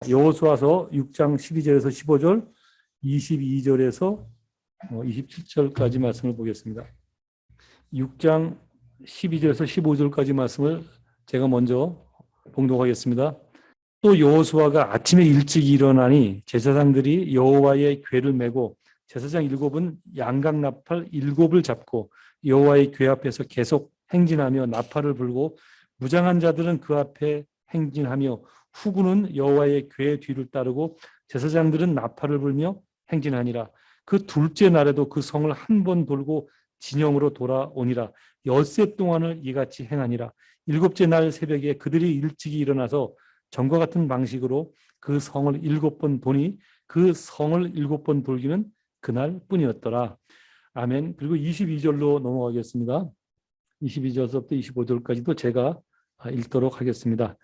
여호수아서 6장 12절에서 15절, 22절에서 27절까지 말씀을 보겠습니다. 6장 12절에서 15절까지 말씀을 제가 먼저 봉독하겠습니다. 또 여호수아가 아침에 일찍 일어나니 제사장들이 여호와의 궤를 메고 제사장 7은 양각 나팔 7을 잡고 여호와의 궤 앞에서 계속 행진하며 나팔을 불고 무장한 자들은 그 앞에 행진하며 후군은 여호와의 궤 뒤를 따르고 제사장들은 나팔을 불며 행진하니라. 그 둘째 날에도 그 성을 한 번 돌고 진영으로 돌아오니라. 엿새 동안을 이같이 행하니라. 일곱째 날 새벽에 그들이 일찍이 일어나서 전과 같은 방식으로 그 성을 7번 도니 그 성을 7번 돌기는 그날 뿐이었더라. 아멘. 그리고 22절로 넘어가겠습니다. 22절부터 25절까지도 제가 읽도록 하겠습니다.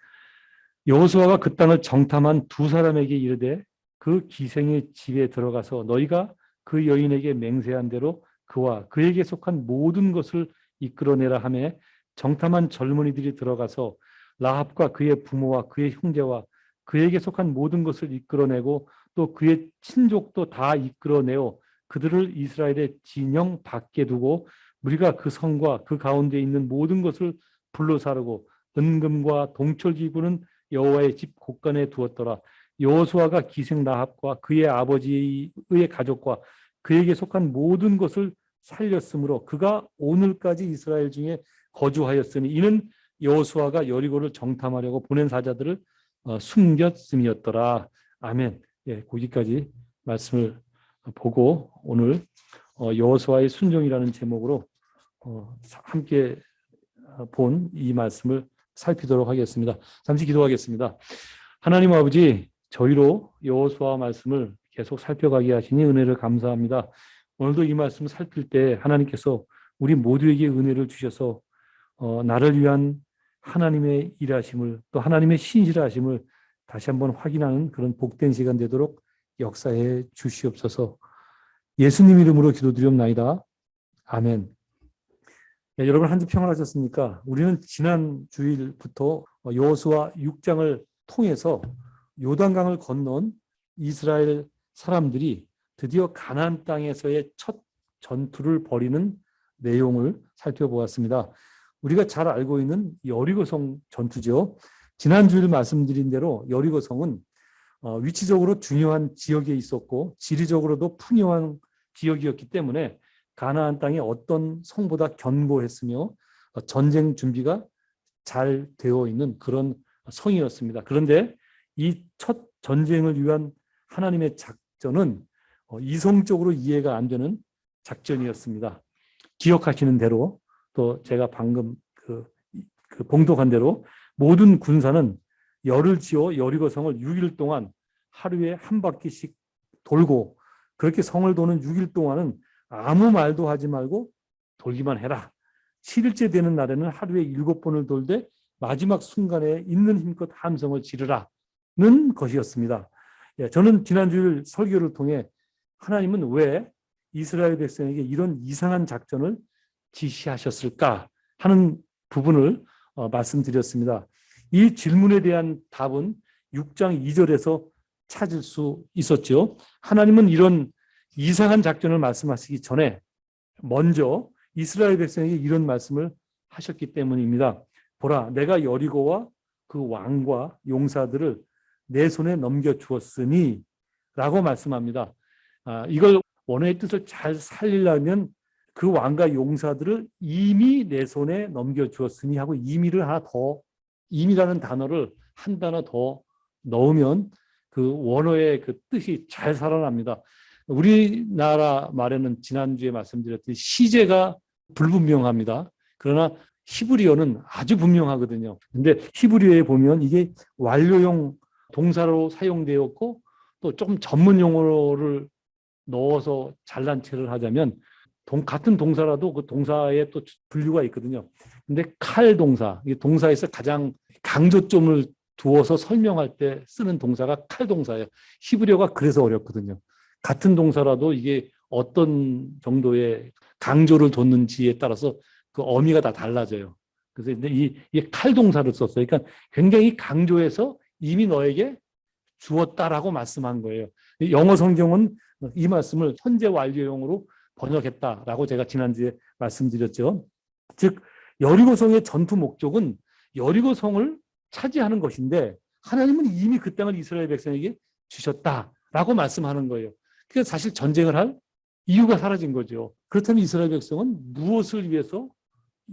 여호수아가 그 땅을 정탐한 두 사람에게 이르되 그 기생의 집에 들어가서 너희가 그 여인에게 맹세한 대로 그와 그에게 속한 모든 것을 이끌어내라 하며 정탐한 젊은이들이 들어가서 라합과 그의 부모와 그의 형제와 그에게 속한 모든 것을 이끌어내고 또 그의 친족도 다 이끌어내어 그들을 이스라엘의 진영 밖에 두고 우리가 그 성과 그 가운데 있는 모든 것을 불로 사르고 은금과 동철기구는 여호와의 집 곳간에 두었더라. 여호수아가 기생 라합과 그의 아버지의 가족과 그에게 속한 모든 것을 살렸으므로 그가 오늘까지 이스라엘 중에 거주하였으니 이는 여호수아가 여리고를 정탐하려고 보낸 사자들을 숨겼음이었더라. 아멘. 예, 거기까지 말씀을 보고 오늘 여호수아의 순종이라는 제목으로 함께 본 이 말씀을 살피도록 하겠습니다. 잠시 기도하겠습니다. 하나님 아버지, 저희로 여호수아 말씀을 계속 살펴가게 하시니 은혜를 감사합니다. 오늘도 이 말씀을 살필 때 하나님께서 우리 모두에게 은혜를 주셔서 나를 위한 하나님의 일하심을 또 하나님의 신실하심을 다시 한번 확인하는 그런 복된 시간 되도록 역사해 주시옵소서. 예수님 이름으로 기도드리옵나이다. 아멘. 네, 여러분 한 주 평안하셨습니까? 우리는 지난 주일부터 여호수아 6장을 통해서 요단강을 건넌 이스라엘 사람들이 드디어 가나안 땅에서의 첫 전투를 벌이는 내용을 살펴보았습니다. 우리가 잘 알고 있는 여리고성 전투죠. 지난 주일 말씀드린 대로 여리고성은 위치적으로 중요한 지역에 있었고 지리적으로도 풍요한 지역이었기 때문에 가나안 땅이 어떤 성보다 견고했으며 전쟁 준비가 잘 되어 있는 그런 성이었습니다. 그런데 이 첫 전쟁을 위한 하나님의 작전은 이성적으로 이해가 안 되는 작전이었습니다. 기억하시는 대로 또 제가 방금 그 봉독한 대로 모든 군사는 열을 지어 여리고성을 6일 동안 하루에 한 바퀴씩 돌고 그렇게 성을 도는 6일 동안은 아무 말도 하지 말고 돌기만 해라. 7일째 되는 날에는 하루에 7번을 돌되 마지막 순간에 있는 힘껏 함성을 지르라는 것이었습니다. 저는 지난주일 설교를 통해 하나님은 왜 이스라엘 백성에게 이런 이상한 작전을 지시하셨을까 하는 부분을 말씀드렸습니다. 이 질문에 대한 답은 6장 2절에서 찾을 수 있었죠. 하나님은 이런 이상한 작전을 말씀하시기 전에 먼저 이스라엘 백성에게 이런 말씀을 하셨기 때문입니다. 보라, 내가 여리고와 그 왕과 용사들을 내 손에 넘겨주었으니 라고 말씀합니다. 이걸 원어의 뜻을 잘 살리려면 그 왕과 용사들을 이미 내 손에 넘겨주었으니 하고 이미를 하나 더, 이미라는 단어를 한 단어 더 넣으면 그 원어의 그 뜻이 잘 살아납니다. 우리나라 말에는 지난주에 말씀드렸듯이 시제가 불분명합니다. 그러나 히브리어는 아주 분명하거든요. 근데 히브리어에 보면 이게 완료형 동사로 사용되었고 또 조금 전문 용어를 넣어서 잘난 체를 하자면 같은 동사라도 그 동사에 또 분류가 있거든요. 근데 칼 동사, 이 동사에서 가장 강조점을 두어서 설명할 때 쓰는 동사가 칼 동사예요. 히브리어가 그래서 어렵거든요. 같은 동사라도 이게 어떤 정도의 강조를 뒀는지에 따라서 그 어미가 다 달라져요. 그래서 이게 칼 동사를 썼어요. 그러니까 굉장히 강조해서 이미 너에게 주었다라고 말씀한 거예요. 영어 성경은 이 말씀을 현재 완료형으로 번역했다라고 제가 지난주에 말씀드렸죠. 즉 여리고성의 전투 목적은 여리고성을 차지하는 것인데 하나님은 이미 그 땅을 이스라엘 백성에게 주셨다라고 말씀하는 거예요. 그러니까 사실 전쟁을 할 이유가 사라진 거죠. 그렇다면 이스라엘 백성은 무엇을 위해서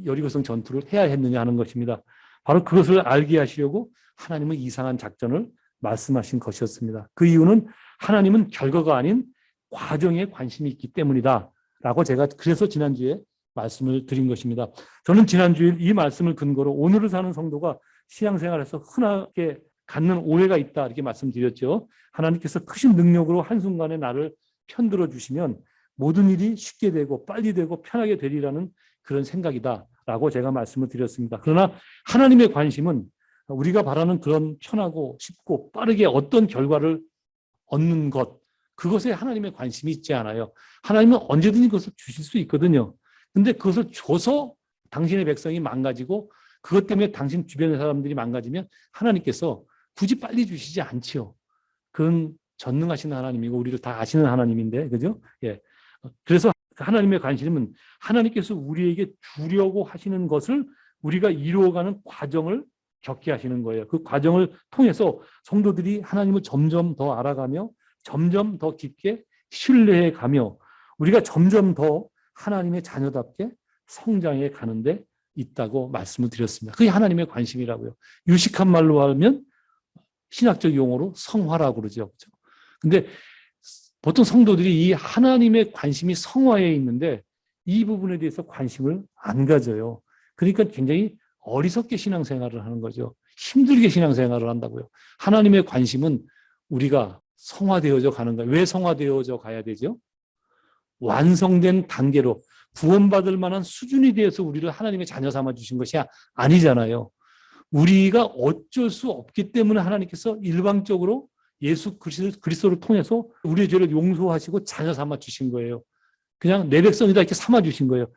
여리고성 전투를 해야 했느냐 하는 것입니다. 바로 그것을 알게 하시려고 하나님은 이상한 작전을 말씀하신 것이었습니다. 그 이유는 하나님은 결과가 아닌 과정에 관심이 있기 때문이다 라고 제가 그래서 지난주에 말씀을 드린 것입니다. 저는 지난주에 이 말씀을 근거로 오늘을 사는 성도가 신앙생활에서 흔하게 갖는 오해가 있다 이렇게 말씀드렸죠. 하나님께서 크신 능력으로 한순간에 나를 편들어 주시면 모든 일이 쉽게 되고 빨리 되고 편하게 되리라는 그런 생각이다라고 제가 말씀을 드렸습니다. 그러나 하나님의 관심은 우리가 바라는 그런 편하고 쉽고 빠르게 어떤 결과를 얻는 것, 그것에 하나님의 관심이 있지 않아요. 하나님은 언제든지 그것을 주실 수 있거든요. 근데 그것을 줘서 당신의 백성이 망가지고 그것 때문에 당신 주변의 사람들이 망가지면 하나님께서 굳이 빨리 주시지 않지요. 그건 전능하신 하나님이고 우리를 다 아시는 하나님인데, 그죠? 예. 그래서 하나님의 관심은 하나님께서 우리에게 주려고 하시는 것을 우리가 이루어가는 과정을 겪게 하시는 거예요. 그 과정을 통해서 성도들이 하나님을 점점 더 알아가며 점점 더 깊게 신뢰해 가며 우리가 점점 더 하나님의 자녀답게 성장해 가는데 있다고 말씀을 드렸습니다. 그게 하나님의 관심이라고요. 유식한 말로 하면 신학적 용어로 성화라고 그러죠. 근데 보통 성도들이 이 하나님의 관심이 성화에 있는데 이 부분에 대해서 관심을 안 가져요. 그러니까 굉장히 어리석게 신앙생활을 하는 거죠. 힘들게 신앙생활을 한다고요. 하나님의 관심은 우리가 성화되어져 가는 거예요. 왜 성화되어져 가야 되죠? 완성된 단계로 구원받을 만한 수준이 되어서 우리를 하나님의 자녀 삼아 주신 것이 아니잖아요. 우리가 어쩔 수 없기 때문에 하나님께서 일방적으로 예수 그리스도를 통해서 우리의 죄를 용서하시고 자녀 삼아 주신 거예요. 그냥 내 백성이다 이렇게 삼아 주신 거예요.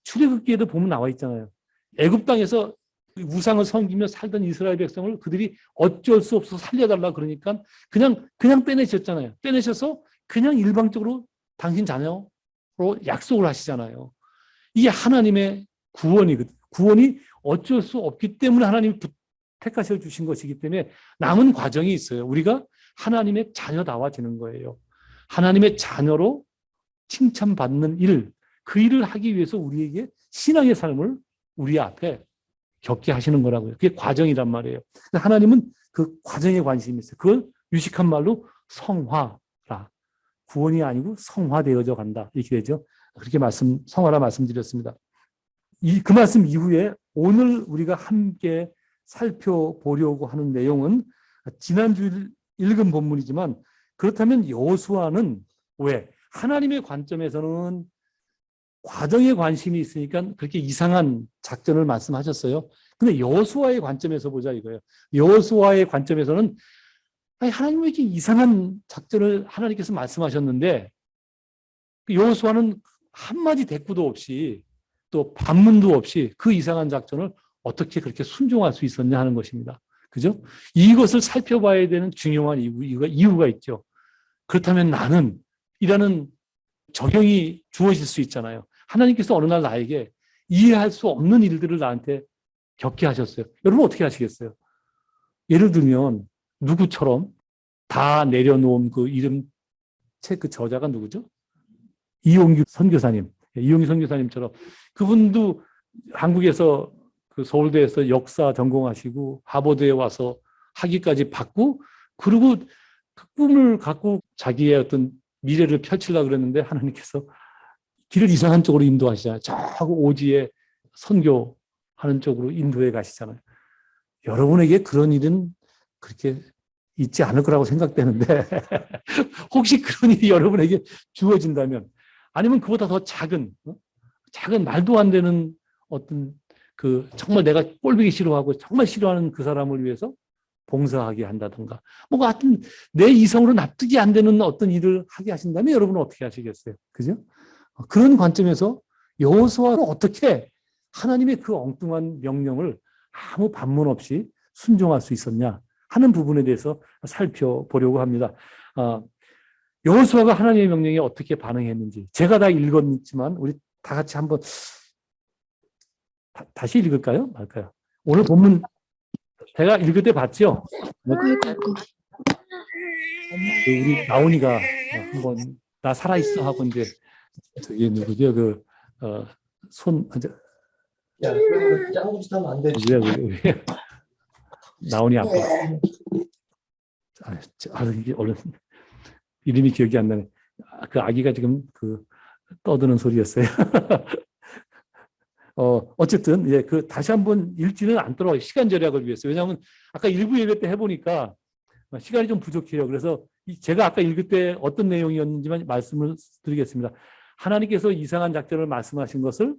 출애굽기에도 보면 나와 있잖아요. 애굽 땅에서 우상을 섬기며 살던 이스라엘 백성을 그들이 어쩔 수 없어서 살려달라 그러니까 그냥 빼내셨잖아요. 빼내셔서 그냥 일방적으로 당신 자녀로 약속을 하시잖아요. 이게 하나님의 구원이거든요. 구원이 어쩔 수 없기 때문에 하나님이 택하셔 주신 것이기 때문에 남은 과정이 있어요. 우리가 하나님의 자녀다워지는 거예요. 하나님의 자녀로 칭찬받는 일, 그 일을 하기 위해서 우리에게 신앙의 삶을 우리 앞에 겪게 하시는 거라고요. 그게 과정이란 말이에요. 하나님은 그 과정에 관심이 있어요. 그걸 유식한 말로 성화라. 구원이 아니고 성화되어져 간다. 이렇게 되죠. 그렇게 성화라 말씀드렸습니다. 그 말씀 이후에 오늘 우리가 함께 살펴보려고 하는 내용은 지난주 읽은 본문이지만 그렇다면 여호수아는 왜? 하나님의 관점에서는 과정에 관심이 있으니까 그렇게 이상한 작전을 말씀하셨어요. 근데 여호수아의 관점에서 보자 이거예요. 여호수아의 관점에서는 아니, 하나님은 이렇게 이상한 작전을 하나님께서 말씀하셨는데 여호수아는 한마디 대꾸도 없이 또 반문도 없이 그 이상한 작전을 어떻게 그렇게 순종할 수 있었냐 하는 것입니다. 그죠? 이것을 살펴봐야 되는 중요한 이유가 있죠. 그렇다면 나는 이라는 적용이 주어질 수 있잖아요. 하나님께서 어느 날 나에게 이해할 수 없는 일들을 나한테 겪게 하셨어요. 여러분 어떻게 하시겠어요? 예를 들면 누구처럼 다 내려놓은 그 이름 책 그 저자가 누구죠? 이용규 선교사님. 이용규 선교사님처럼 그분도 한국에서 그 서울대에서 역사 전공하시고 하버드에 와서 학위까지 받고 그리고 그 꿈을 갖고 자기의 어떤 미래를 펼치려고 그랬는데 하나님께서 길을 이상한 쪽으로 인도하시잖아요. 저 오지에 선교하는 쪽으로 인도해 가시잖아요. 여러분에게 그런 일은 그렇게 있지 않을 거라고 생각되는데 혹시 그런 일이 여러분에게 주어진다면 아니면 그보다 더 작은 말도 안 되는 어떤 그 정말 내가 꼴보기 싫어하고 정말 싫어하는 그 사람을 위해서 봉사하게 한다든가 뭔가 하여튼 내 이성으로 납득이 안 되는 어떤 일을 하게 하신다면 여러분은 어떻게 하시겠어요? 그죠? 그런 관점에서 여호수아는 어떻게 하나님의 그 엉뚱한 명령을 아무 반문 없이 순종할 수 있었냐 하는 부분에 대해서 살펴보려고 합니다. 여호수아가 하나님의 명령에 어떻게 반응했는지 제가 다 읽었지만 우리 다 같이 한번 다시 읽을까요? 말까요? 오늘 본문 제가 읽을 때 봤죠? 우리 나온이가 한번 나 살아있어 하고 이제 저기 누구죠? 손 야, 그럼 짱구 짓 하면 안 되지. 왜 나온이 아빠. 이게 얼른 이름이 기억이 안 나네. 그 아기가 지금 떠드는 소리였어요. 어쨌든 다시 한번 읽지는 않도록 시간 절약을 위해서. 왜냐하면 아까 일부 예배 때 해보니까 시간이 좀 부족해요. 그래서 제가 아까 읽을 때 어떤 내용이었는지만 말씀을 드리겠습니다. 하나님께서 이상한 작전을 말씀하신 것을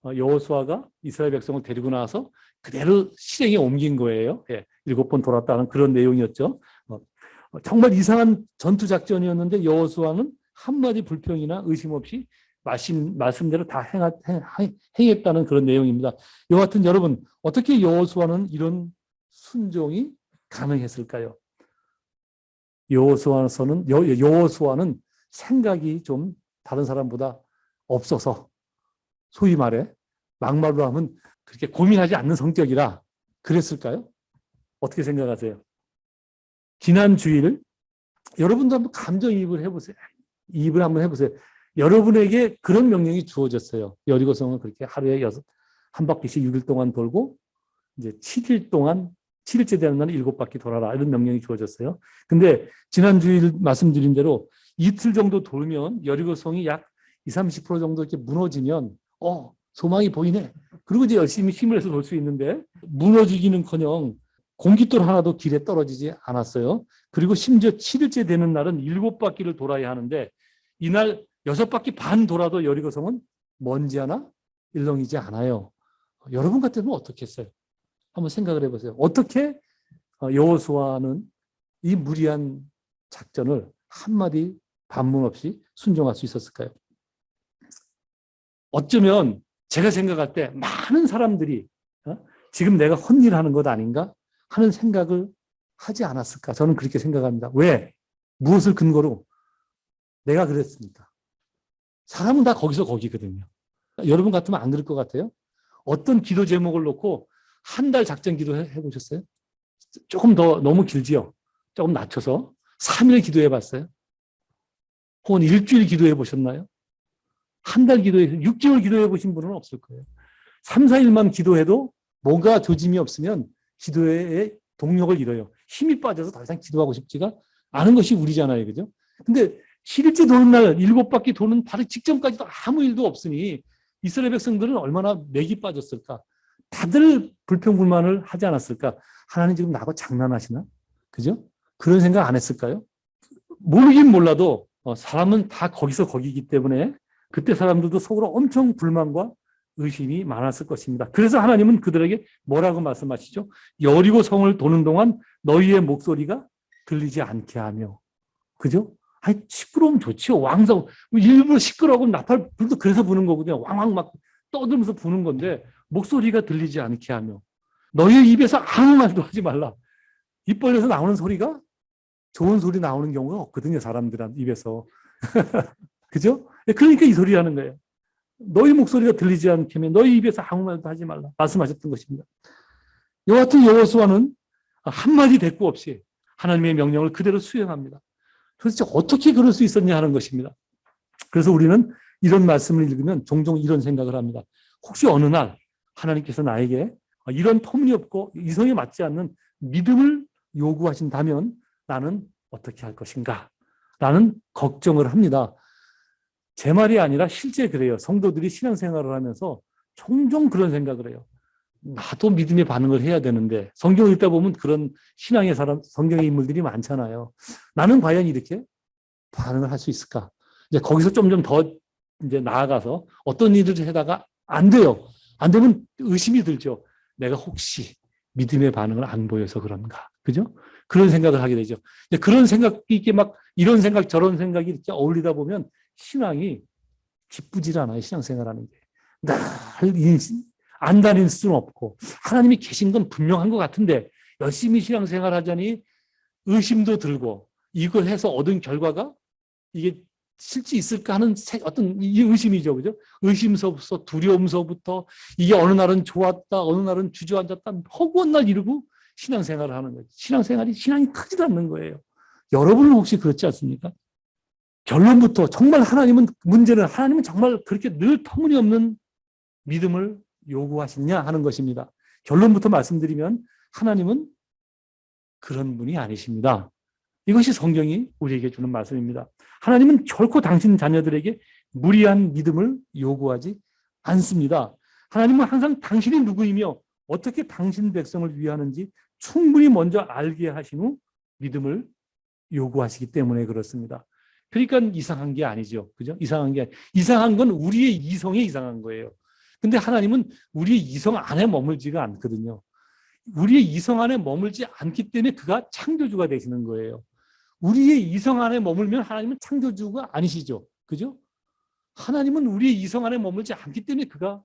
여호수아가 이스라엘 백성을 데리고 나와서 그대로 실행에 옮긴 거예요. 7번 돌았다는 그런 내용이었죠. 정말 이상한 전투 작전이었는데 여호수아는 한마디 불평이나 의심 없이 말씀대로 다 행했다는 그런 내용입니다. 이와 같은 여러분, 어떻게 여호수아는 이런 순종이 가능했을까요? 여호수아는 생각이 좀 다른 사람보다 없어서, 소위 말해 막말로 하면 그렇게 고민하지 않는 성격이라 그랬을까요? 어떻게 생각하세요? 지난 주일 여러분도 한번 감정이입을 해보세요. 이입을 한번 해보세요. 여러분에게 그런 명령이 주어졌어요. 여리고성은 그렇게 하루에 한 바퀴씩 6일 동안 돌고 이제 7일 동안 7일째 되는 날은 7바퀴 돌아라, 이런 명령이 주어졌어요. 근데 지난 주일 말씀드린 대로 이틀 정도 돌면 여리고성이 약 20, 30% 정도 이렇게 무너지면 소망이 보이네. 그리고 이제 열심히 힘을 내서 돌 수 있는데 무너지기는커녕 공깃돌 하나도 길에 떨어지지 않았어요. 그리고 심지어 7일째 되는 날은 7바퀴를 돌아야 하는데 이날 6바퀴 반 돌아도 여리고성은 먼지 하나 일렁이지 않아요. 여러분 같으면 어떻게 했어요? 한번 생각을 해보세요. 어떻게 여호수아는 이 무리한 작전을 한마디 반문 없이 순종할 수 있었을까요? 어쩌면 제가 생각할 때 많은 사람들이 지금 내가 헛일하는 것 아닌가 하는 생각을 하지 않았을까? 저는 그렇게 생각합니다. 왜? 무엇을 근거로? 내가 그랬습니다. 사람은 다 거기서 거기거든요. 여러분 같으면 안 그럴 것 같아요? 어떤 기도 제목을 놓고 한 달 작전 기도 해보셨어요? 조금 더 너무 길지요? 조금 낮춰서 3일 기도해 봤어요? 혹은 일주일 기도해 보셨나요? 한 달 기도해서 6개월 기도해 보신 분은 없을 거예요. 3, 4일만 기도해도 뭔가 조짐이 없으면 기도의 동력을 잃어요. 힘이 빠져서 더 이상 기도하고 싶지가 않은 것이 우리잖아요. 그죠? 근데 7일째 도는 날 7바퀴 도는 바로 직전까지도 아무 일도 없으니 이스라엘 백성들은 얼마나 맥이 빠졌을까? 다들 불평불만을 하지 않았을까? 하나님 지금 나하고 장난하시나? 그죠? 그런 생각 안 했을까요? 모르긴 몰라도 사람은 다 거기서 거기이기 때문에 그때 사람들도 속으로 엄청 불만과 의심이 많았을 것입니다. 그래서 하나님은 그들에게 뭐라고 말씀하시죠? 여리고 성을 도는 동안 너희의 목소리가 들리지 않게 하며. 그죠? 아니, 시끄러우면 좋지요. 왕성. 일부러 시끄러우면 나팔 불도 그래서 부는 거거든요. 왕왕 막 떠들면서 부는 건데 목소리가 들리지 않게 하며. 너희 입에서 아무 말도 하지 말라. 입 벌려서 나오는 소리가 좋은 소리 나오는 경우가 없거든요. 사람들한 입에서. 그죠? 그러니까 이 소리 하는 거예요. 너희 목소리가 들리지 않게 하면 너희 입에서 아무 말도 하지 말라. 말씀하셨던 것입니다. 이와 같은 여호수아는 한마디 대꾸 없이 하나님의 명령을 그대로 수행합니다. 도대체 어떻게 그럴 수 있었냐 하는 것입니다. 그래서 우리는 이런 말씀을 읽으면 종종 이런 생각을 합니다. 혹시 어느 날 하나님께서 나에게 이런 터무니없고 이성에 맞지 않는 믿음을 요구하신다면 나는 어떻게 할 것인가? 라는 걱정을 합니다. 제 말이 아니라 실제 그래요. 성도들이 신앙생활을 하면서 종종 그런 생각을 해요. 나도 믿음의 반응을 해야 되는데 성경을 읽다 보면 그런 신앙의 사람, 성경의 인물들이 많잖아요. 나는 과연 이렇게 반응을 할 수 있을까? 이제 거기서 좀 더 이제 나아가서 어떤 일을 하다가 안 돼요. 안 되면 의심이 들죠. 내가 혹시 믿음의 반응을 안 보여서 그런가? 그죠? 그런 생각을 하게 되죠. 그런 생각이 이렇게 막 이런 생각 저런 생각이 이렇게 어울리다 보면 신앙이 기쁘질 않아요. 신앙생활하는 게. 늘 안 다닐 수는 없고 하나님이 계신 건 분명한 것 같은데 열심히 신앙생활 하자니 의심도 들고 이걸 해서 얻은 결과가 이게 실제 있을까 하는 어떤 이 의심이죠. 그죠? 의심서부터 두려움서부터 이게 어느 날은 좋았다, 어느 날은 주저앉았다, 허구한 날 이루고 신앙생활을 하는 거예요. 신앙이 크지도 않는 거예요. 여러분은 혹시 그렇지 않습니까? 결론부터 정말 하나님은 정말 그렇게 늘 터무니없는 믿음을 요구하시냐 하는 것입니다. 결론부터 말씀드리면 하나님은 그런 분이 아니십니다. 이것이 성경이 우리에게 주는 말씀입니다. 하나님은 결코 당신 자녀들에게 무리한 믿음을 요구하지 않습니다. 하나님은 항상 당신이 누구이며 어떻게 당신 백성을 위하는지 충분히 먼저 알게 하신 후 믿음을 요구하시기 때문에 그렇습니다. 그러니까 이상한 게 아니죠. 그죠? 이상한 건 우리의 이성에 이상한 거예요. 근데 하나님은 우리의 이성 안에 머물지가 않거든요. 우리의 이성 안에 머물지 않기 때문에 그가 창조주가 되시는 거예요. 우리의 이성 안에 머물면 하나님은 창조주가 아니시죠. 그죠? 하나님은 우리의 이성 안에 머물지 않기 때문에 그가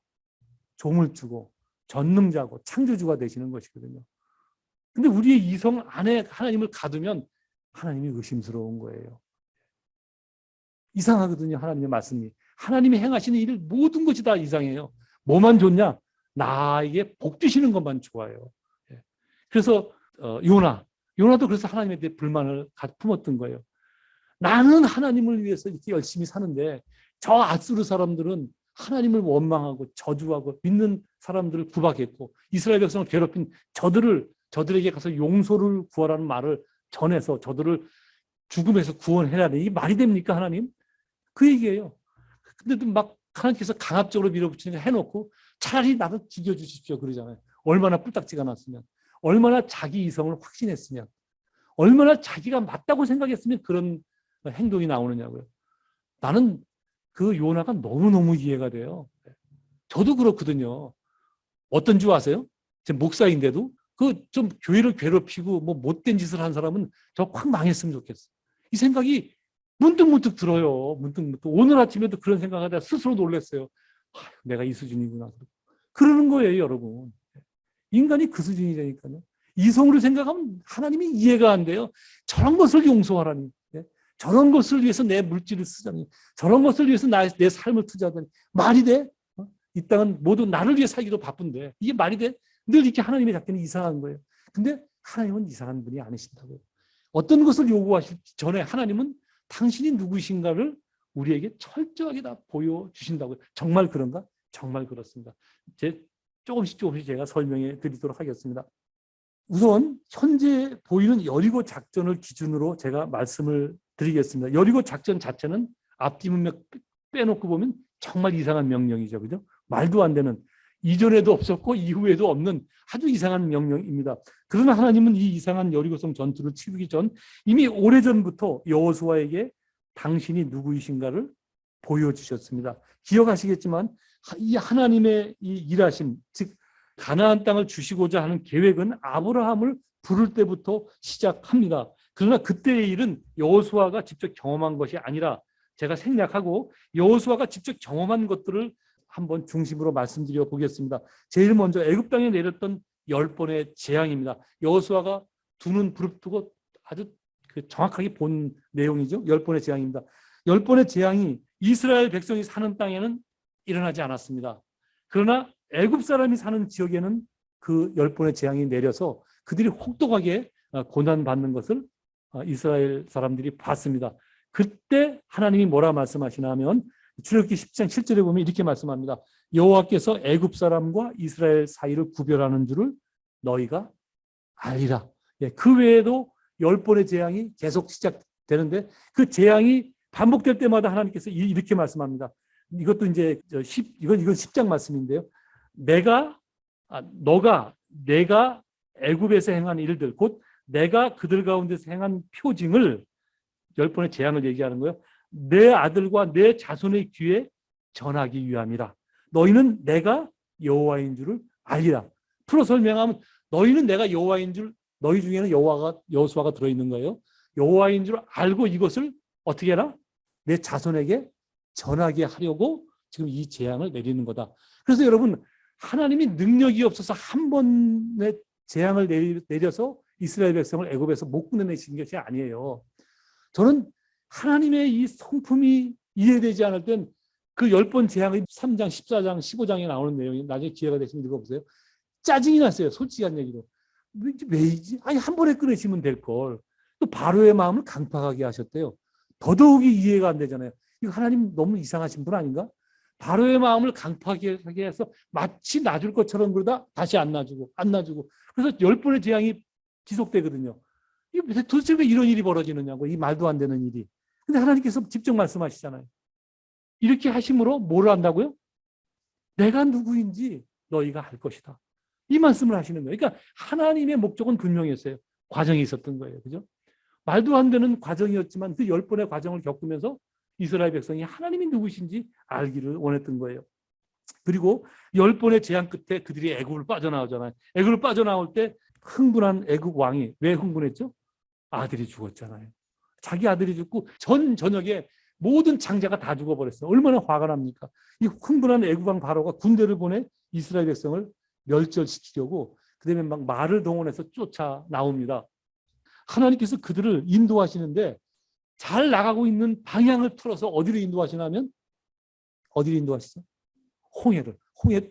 조물주고 전능자고 창조주가 되시는 것이거든요. 근데 우리의 이성 안에 하나님을 가두면 하나님이 의심스러운 거예요. 이상하거든요. 하나님의 말씀이. 하나님이 행하시는 일 모든 것이 다 이상해요. 뭐만 좋냐? 나에게 복 주시는 것만 좋아요. 그래서 요나도 그래서 하나님에 대해 불만을 품었던 거예요. 나는 하나님을 위해서 이렇게 열심히 사는데 저 아수르 사람들은 하나님을 원망하고 저주하고 믿는 사람들을 구박했고 이스라엘 백성을 괴롭힌 저들에게 가서 용서를 구하라는 말을 전해서 저들을 죽음에서 구원해라니 이게 말이 됩니까 하나님? 그 얘기예요. 근데도 막 하나님께서 강압적으로 밀어붙이니까 해놓고 차라리 나를 죽여주십시오 그러잖아요. 얼마나 뿔딱지가 났으면, 얼마나 자기 이성을 확신했으면, 얼마나 자기가 맞다고 생각했으면 그런 행동이 나오느냐고요. 나는 그 요나가 너무너무 이해가 돼요. 저도 그렇거든요. 어떤 줄 아세요? 제 목사인데도 그 좀 교회를 괴롭히고 뭐 못된 짓을 한 사람은 저 확 망했으면 좋겠어. 이 생각이 문득문득 들어요. 문득문득. 오늘 아침에도 그런 생각하다가 스스로 놀랐어요. 내가 이 수준이구나. 그러는 거예요, 여러분. 인간이 그 수준이라니까요. 이성으로 생각하면 하나님이 이해가 안 돼요. 저런 것을 용서하라니. 저런 것을 위해서 내 물질을 쓰자니. 저런 것을 위해서 내 삶을 투자하다니. 말이 돼? 이 땅은 모두 나를 위해 살기도 바쁜데 이게 말이 돼? 늘 이렇게 하나님의 작전이 이상한 거예요. 근데 하나님은 이상한 분이 아니신다고요. 어떤 것을 요구하실 전에 하나님은 당신이 누구신가를 우리에게 철저하게 다 보여주신다고요. 정말 그런가? 정말 그렇습니다. 조금씩 제가 설명해 드리도록 하겠습니다. 우선 현재 보이는 여리고 작전을 기준으로 제가 말씀을 드리겠습니다. 여리고 작전 자체는 앞뒤 문맥 빼놓고 보면 정말 이상한 명령이죠. 그죠? 말도 안 되는, 이전에도 없었고 이후에도 없는 아주 이상한 명령입니다. 그러나 하나님은 이 이상한 여리고성 전투를 치르기 전 이미 오래전부터 여호수아에게 당신이 누구이신가를 보여주셨습니다. 기억하시겠지만 이 하나님의 이 일하심, 즉 가나안 땅을 주시고자 하는 계획은 아브라함을 부를 때부터 시작합니다. 그러나 그때의 일은 여호수아가 직접 경험한 것이 아니라 제가 생략하고 여호수아가 직접 경험한 것들을 한번 중심으로 말씀드려 보겠습니다. 제일 먼저 애굽 땅에 내렸던 10번의 재앙입니다. 여호수아가 두 눈 부릅뜨고 아주 정확하게 본 내용이죠. 10번의 재앙입니다. 10번의 재앙이 이스라엘 백성이 사는 땅에는 일어나지 않았습니다. 그러나 애굽 사람이 사는 지역에는 그 10번의 재앙이 내려서 그들이 혹독하게 고난받는 것을 이스라엘 사람들이 봤습니다. 그때 하나님이 뭐라 말씀하시나 하면 출애굽기 10장 7절에 보면 이렇게 말씀합니다. 여호와께서 애굽 사람과 이스라엘 사이를 구별하는 줄을 너희가 알리라. 그 외에도 10번의 재앙이 계속 시작되는데 그 재앙이 반복될 때마다 하나님께서 이렇게 말씀합니다. 이것도 이제 이건 10장 말씀인데요. 내가 애굽에서 행한 일들, 곧 내가 그들 가운데서 행한 표징을 10번의 재앙을 얘기하는 거예요. 내 아들과 내 자손의 귀에 전하기 위함이라. 너희는 내가 여호와인 줄을 알리라. 풀어 설명하면 너희는 내가 여호와인 줄, 너희 중에는 여호수아가 들어있는 거예요. 여호와인 줄 알고 이것을 어떻게 해라? 내 자손에게 전하게 하려고 지금 이 재앙을 내리는 거다. 그래서 여러분, 하나님이 능력이 없어서 한 번에 재앙을 내려서 이스라엘 백성을 애굽에서 못 끊어내신 것이 아니에요. 저는 하나님의 이 성품이 이해되지 않을 땐 그 10번 재앙의 3장, 14장, 15장에 나오는 내용이 나중에 기회가 되시면 읽어보세요. 짜증이 났어요. 솔직한 얘기로. 왜이지? 아니 한 번에 끊으시면 될 걸. 또 바로의 마음을 강팍하게 하셨대요. 더더욱이 이해가 안 되잖아요. 이거 하나님 너무 이상하신 분 아닌가? 바로의 마음을 강팍하게 해서 마치 놔줄 것처럼 그러다 다시 안 놔주고 안 놔주고 그래서 10번의 재앙이 지속되거든요. 이게 도대체 왜 이런 일이 벌어지느냐고, 이 말도 안 되는 일이. 근데 하나님께서 직접 말씀하시잖아요. 이렇게 하심으로 뭘 한다고요? 내가 누구인지 너희가 알 것이다. 이 말씀을 하시는 거예요. 그러니까 하나님의 목적은 분명했어요. 과정이 있었던 거예요. 그죠? 말도 안 되는 과정이었지만 그 10번의 과정을 겪으면서 이스라엘 백성이 하나님이 누구신지 알기를 원했던 거예요. 그리고 10번의 재앙 끝에 그들이 애굽을 빠져나오잖아요. 애굽을 빠져나올 때 흥분한 애굽 왕이 왜 흥분했죠? 아들이 죽었잖아요. 자기 아들이 죽고 전 저녁에 모든 장자가 다 죽어버렸어요. 얼마나 화가 납니까? 이 흥분한 애굽 왕 바로가 군대를 보내 이스라엘 백성을 멸절시키려고 그다음에 막 말을 동원해서 쫓아 나옵니다. 하나님께서 그들을 인도하시는데 잘 나가고 있는 방향을 틀어서 어디로 인도하시냐면 어디로 인도하시죠? 홍해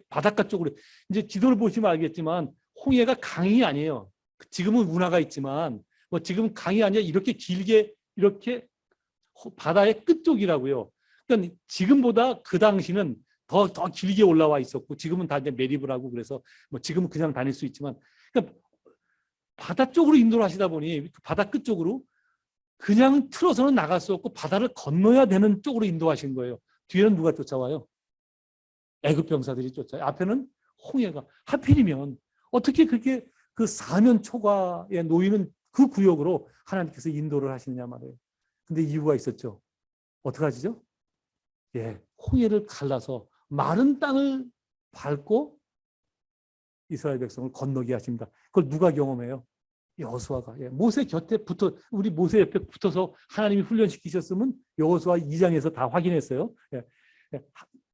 바닷가 쪽으로. 이제 지도를 보시면 알겠지만 홍해가 강이 아니에요. 지금은 운하가 있지만 뭐 지금 강이 아니라 이렇게 길게 이렇게 바다의 끝쪽이라고요. 그러니까 지금보다 그 당시는 더 길게 올라와 있었고 지금은 다 이제 매립을 하고 그래서 뭐 지금은 그냥 다닐 수 있지만 그러니까 바다 쪽으로 인도를 하시다 보니 바다 끝 쪽으로 그냥 틀어서는 나갈 수 없고 바다를 건너야 되는 쪽으로 인도하신 거예요. 뒤에는 누가 쫓아와요? 애굽 병사들이 쫓아요. 앞에는 홍해가. 하필이면 어떻게 그렇게 그 사면 초과에 놓이는 그 구역으로 하나님께서 인도를 하시느냐 말이에요. 근데 이유가 있었죠. 어떻게 하시죠? 예, 홍해를 갈라서 마른 땅을 밟고 이스라엘 백성을 건너게 하십니다. 그걸 누가 경험해요? 여호수아가. 예, 모세 곁에 우리 모세 옆에 붙어서 하나님이 훈련시키셨으면 여호수아 2장에서 다 확인했어요. 예,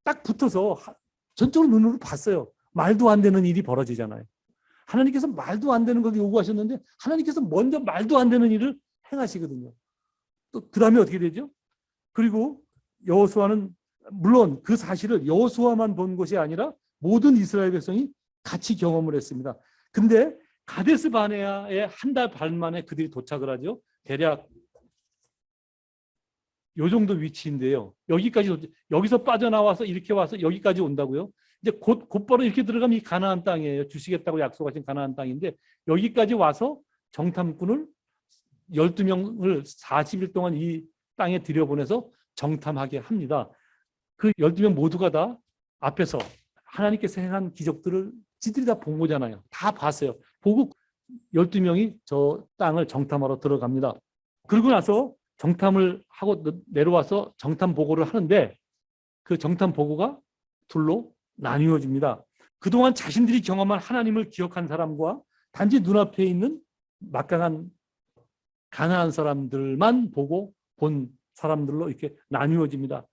딱 붙어서 전적으로 눈으로 봤어요. 말도 안 되는 일이 벌어지잖아요. 하나님께서 말도 안 되는 걸 요구하셨는데 하나님께서 먼저 말도 안 되는 일을 행하시거든요. 또 그 다음에 어떻게 되죠? 그리고 여호수아는 물론 그 사실을 여호수아만 본 것이 아니라 모든 이스라엘 백성이 같이 경험을 했습니다. 근데 가데스 바네아에 한 달 반 만에 그들이 도착을 하죠. 대략 요 정도 위치인데요. 여기서 빠져나와서 이렇게 와서 여기까지 온다고요. 이제 곧바로 이렇게 들어가면 이 가나안 땅이에요. 주시겠다고 약속하신 가나안 땅인데 여기까지 와서 정탐꾼을 12명을 40일 동안 이 땅에 들여보내서 정탐하게 합니다. 그 12명 모두가 다 앞에서 하나님께서 행한 기적들을 지들이 다 본 거잖아요. 다 봤어요. 보고 12명이 저 땅을 정탐하러 들어갑니다. 그러고 나서 정탐을 하고 내려와서 정탐 보고를 하는데 그 정탐 보고가 둘로 나뉘어집니다. 그동안 자신들이 경험한 하나님을 기억한 사람과 단지 눈앞에 있는 막강한 가나안 사람들만 보고 본 사람들로 이렇게 나뉘어집니다.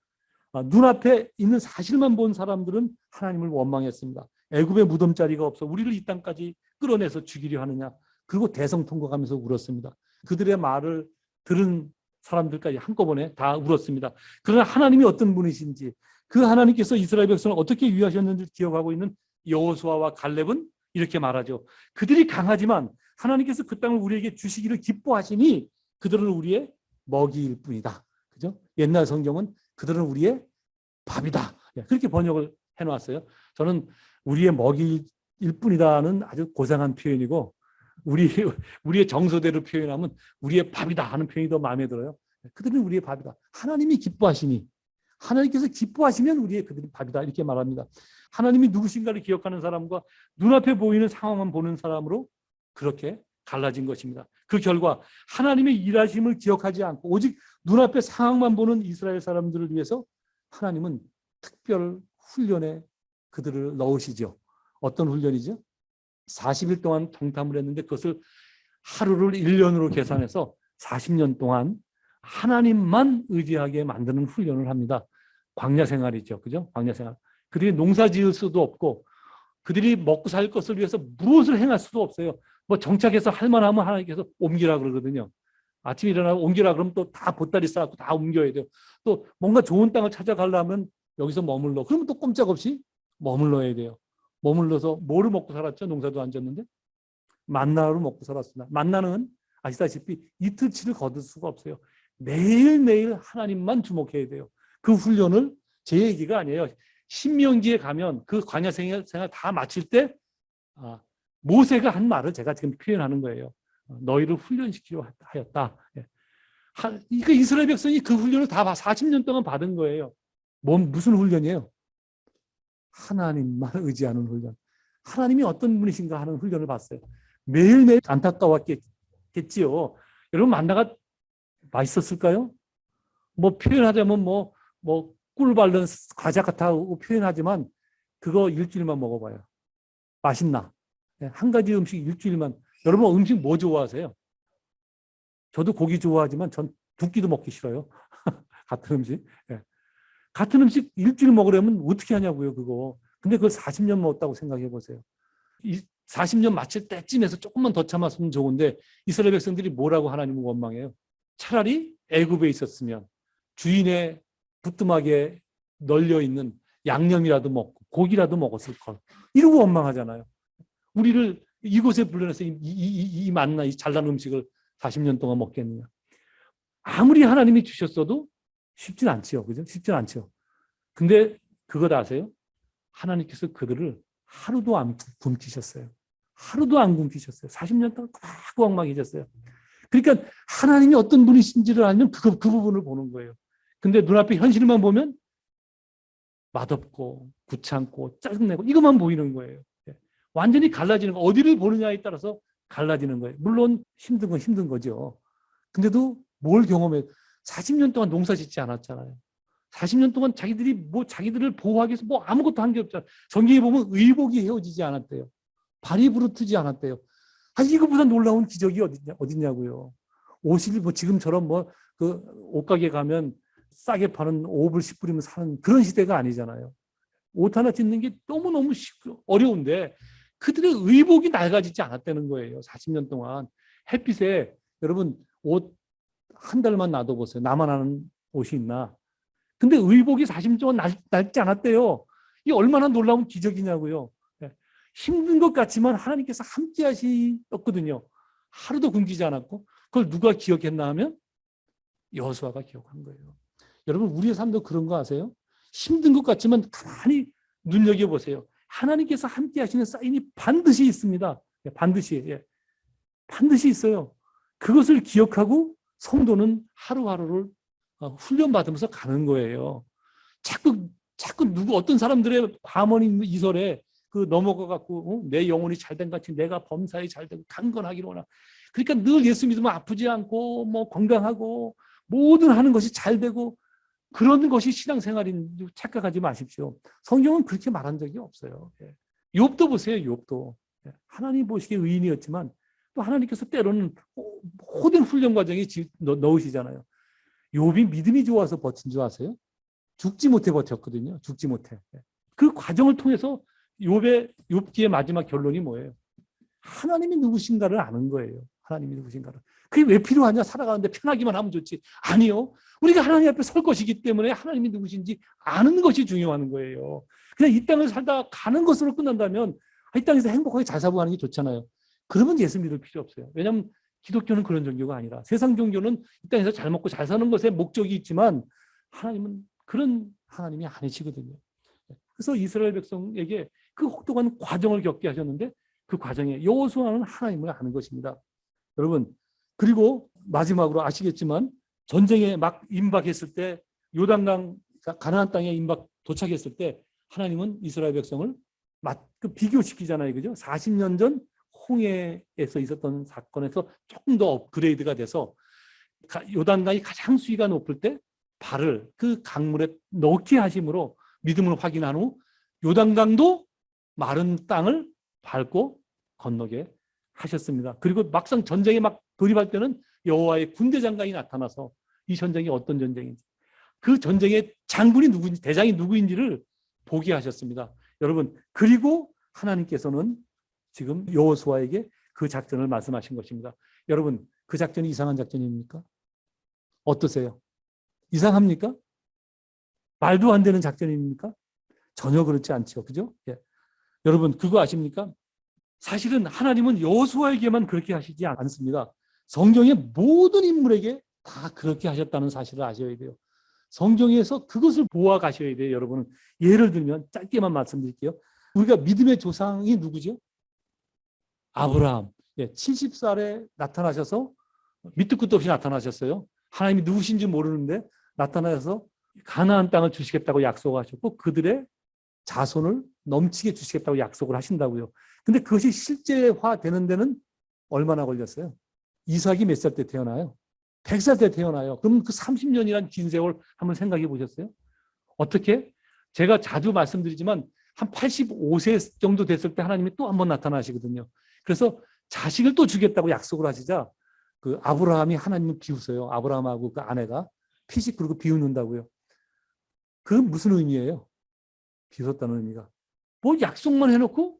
눈앞에 있는 사실만 본 사람들은 하나님을 원망했습니다. 애굽에 무덤자리가 없어 우리를 이 땅까지 끌어내서 죽이려 하느냐. 그리고 대성통곡하면서 울었습니다. 그들의 말을 들은 사람들까지 한꺼번에 다 울었습니다. 그러나 하나님이 어떤 분이신지 그 하나님께서 이스라엘 백성을 어떻게 위하셨는지 기억하고 있는 여호수아와 갈렙은 이렇게 말하죠. 그들이 강하지만 하나님께서 그 땅을 우리에게 주시기를 기뻐하시니 그들은 우리의 먹이일 뿐이다. 그죠? 옛날 성경은 그들은 우리의 밥이다. 그렇게 번역을 해놨어요. 저는 우리의 먹이일 뿐이다는 아주 고상한 표현이고 우리의 정서대로 표현하면 우리의 밥이다 하는 표현이 더 마음에 들어요. 그들은 우리의 밥이다. 하나님이 기뻐하시니 하나님께서 기뻐하시면 우리의 그들이 밥이다 이렇게 말합니다. 하나님이 누구신가를 기억하는 사람과 눈앞에 보이는 상황만 보는 사람으로 그렇게 갈라진 것입니다. 그 결과 하나님의 일하심을 기억하지 않고 오직 눈앞에 상황만 보는 이스라엘 사람들을 위해서 하나님은 특별 훈련에 그들을 넣으시죠. 어떤 훈련이죠? 40일 동안 정탐을 했는데 그것을 하루를 1년으로 계산해서 40년 동안 하나님만 의지하게 만드는 훈련을 합니다. 광야 생활이죠. 그죠? 광야 생활. 그들이 농사 지을 수도 없고 그들이 먹고 살 것을 위해서 무엇을 행할 수도 없어요. 뭐 정착해서 할 만하면 하나님께서 옮기라 그러거든요. 아침에 일어나고 옮기라 그러면 또 다 보따리 쌓고 다 옮겨야 돼요. 또 뭔가 좋은 땅을 찾아가려면 여기서 머물러. 그러면 또 꼼짝없이 머물러야 돼요. 머물러서 뭐를 먹고 살았죠? 농사도 안 졌는데. 만나로 먹고 살았습니다. 만나는 아시다시피 이틀치를 거둘 수가 없어요. 매일매일 하나님만 주목해야 돼요. 그 훈련을 제 얘기가 아니에요. 신명기에 가면 그 광야 생활 다 마칠 때 모세가 한 말을 제가 지금 표현하는 거예요. 너희를 훈련시키려 하였다. 그러니까 이스라엘 백성이 그 훈련을 다 40년 동안 받은 거예요. 무슨 훈련이에요? 하나님만 의지하는 훈련. 하나님이 어떤 분이신가 하는 훈련을 봤어요. 매일매일 안타까웠겠지요. 여러분 만나가 맛있었을까요? 뭐 표현하자면 꿀 바른 과자 같다고 표현하지만 그거 일주일만 먹어봐요. 맛있나? 한 가지 음식 일주일만. 여러분 음식 뭐 좋아하세요? 저도 고기 좋아하지만 전 두 끼도 먹기 싫어요. 같은 음식. 같은 음식 일주일 먹으려면 어떻게 하냐고요, 그거. 근데 그걸 40년 먹었다고 생각해 보세요. 40년 마칠 때쯤에서 조금만 더 참았으면 좋은데 이스라엘 백성들이 뭐라고 하나님을 원망해요? 차라리 애굽에 있었으면 주인의 부뚜막에 널려 있는 양념이라도 먹고 고기라도 먹었을 걸. 이러고 원망하잖아요. 우리를 이곳에 불러내서 이 만나 이 잘난 음식을 40년 동안 먹겠느냐. 아무리 하나님이 주셨어도 쉽진 않지요. 그죠? 쉽진 않죠. 근데 그것 아세요? 하나님께서 그들을 하루도 안 굶기셨어요. 하루도 안 굶기셨어요. 40년 동안 꾸박꾸박 먹이셨어요. 그러니까 하나님이 어떤 분이신지를 알면 그 부분을 보는 거예요. 근데 눈앞에 현실만 보면 맛없고 귀찮고 짜증내고 이것만 보이는 거예요. 완전히 갈라지는 거. 어디를 보느냐에 따라서 갈라지는 거예요. 물론 힘든 건 힘든 거죠. 근데도 뭘 경험해? 40년 동안 농사 짓지 않았잖아요. 40년 동안 자기들을 보호하기 위해서 아무것도 한 게 없잖아요. 성경에 보면 의복이 헤어지지 않았대요. 발이 부르트지 않았대요. 이거보다 놀라운 기적이 어딨냐고요. 옷이 지금처럼 그 옷가게 가면 싸게 파는 5불, 10불이면 사는 그런 시대가 아니잖아요. 옷 하나 짓는 게 너무너무 어려운데 그들의 의복이 낡아지지 않았다는 거예요. 40년 동안. 햇빛에 여러분 옷 한 달만 놔둬보세요. 나만 아는 옷이 있나. 근데 의복이 40년 동안 낡지 않았대요. 이게 얼마나 놀라운 기적이냐고요. 힘든 것 같지만 하나님께서 함께 하셨거든요. 하루도 굶기지 않았고 그걸 누가 기억했나 하면 여호수아가 기억한 거예요. 여러분 우리의 삶도 그런 거 아세요? 힘든 것 같지만 가만히 눈여겨보세요. 하나님께서 함께 하시는 사인이 반드시 있습니다. 반드시. 반드시 있어요. 그것을 기억하고 성도는 하루하루를 훈련받으면서 가는 거예요. 자꾸 어떤 사람들의 과머니 이설에 넘어가 갖고 내 영혼이 잘된 같이 내가 범사에 잘되고 강건하기로나. 그러니까 늘 예수 믿으면 아프지 않고 건강하고 모든 하는 것이 잘되고 그런 것이 신앙생활인 착각하지 마십시오. 성경은 그렇게 말한 적이 없어요. 욥도 보세요. 욥도 하나님 보시기에 의인이었지만 또 하나님께서 때로는 모든 훈련 과정에 넣으시잖아요. 욥이 믿음이 좋아서 버틴 줄 아세요? 죽지 못해 버텼거든요. 죽지 못해. 그 과정을 통해서 욥기의 마지막 결론이 뭐예요? 하나님이 누구신가를 아는 거예요. 하나님이 누구신가를. 그게 왜 필요하냐? 살아가는데 편하기만 하면 좋지. 아니요. 우리가 하나님 앞에 설 것이기 때문에 하나님이 누구신지 아는 것이 중요한 거예요. 그냥 이 땅을 살다 가는 것으로 끝난다면 이 땅에서 행복하게 잘 살고 가는 게 좋잖아요. 그러면 예수 믿을 필요 없어요. 왜냐하면 기독교는 그런 종교가 아니라 세상 종교는 이 땅에서 잘 먹고 잘 사는 것에 목적이 있지만 하나님은 그런 하나님이 아니시거든요. 그래서 이스라엘 백성에게 그 혹독한 과정을 겪게 하셨는데 그 과정에 여호수아는 하나님을 아는 것입니다. 여러분 그리고 마지막으로 아시겠지만 전쟁에 막 임박했을 때 요단강 가나안 땅에 도착했을 때 하나님은 이스라엘 백성을 비교시키잖아요. 그죠? 40년 전 홍해에서 있었던 사건에서 조금 더 업그레이드가 돼서 요단강이 가장 수위가 높을 때 발을 그 강물에 넣게 하심으로 믿음을 확인한 후 요단강도 마른 땅을 밟고 건너게 하셨습니다. 그리고 막상 전쟁에 막 돌입할 때는 여호와의 군대 장관이 나타나서 이 전쟁이 어떤 전쟁인지 그 전쟁의 장군이 누구인지 대장이 누구인지를 보게 하셨습니다. 여러분 그리고 하나님께서는 지금 여호수아에게 그 작전을 말씀하신 것입니다. 여러분, 그 작전이 이상한 작전입니까? 어떠세요? 이상합니까? 말도 안 되는 작전입니까? 전혀 그렇지 않죠. 그죠? 예. 여러분, 그거 아십니까? 사실은 하나님은 여호수아에게만 그렇게 하시지 않습니다. 성경의 모든 인물에게 다 그렇게 하셨다는 사실을 아셔야 돼요. 성경에서 그것을 보아 가셔야 돼요. 여러분은 예를 들면 짧게만 말씀드릴게요. 우리가 믿음의 조상이 누구죠? 아브라함. 예, 70살에 나타나셔서 밑도 끝도 없이 나타나셨어요. 하나님이 누구신지 모르는데 나타나셔서 가나안 땅을 주시겠다고 약속하셨고 그들의 자손을 넘치게 주시겠다고 약속을 하신다고요. 근데 그것이 실제화되는 데는 얼마나 걸렸어요? 이삭이 몇 살 때 태어나요? 100살 때 태어나요. 그럼 그 30년이란 긴 세월 한번 생각해 보셨어요? 어떻게? 제가 자주 말씀드리지만 한 85세 정도 됐을 때 하나님이 또 한 번 나타나시거든요. 그래서 자식을 또 주겠다고 약속을 하시자 그 아브라함이 하나님을 비웃어요. 아브라함하고 그 아내가 피식 그리고 비웃는다고요. 그건 무슨 의미예요? 비웃었다는 의미가. 뭐 약속만 해놓고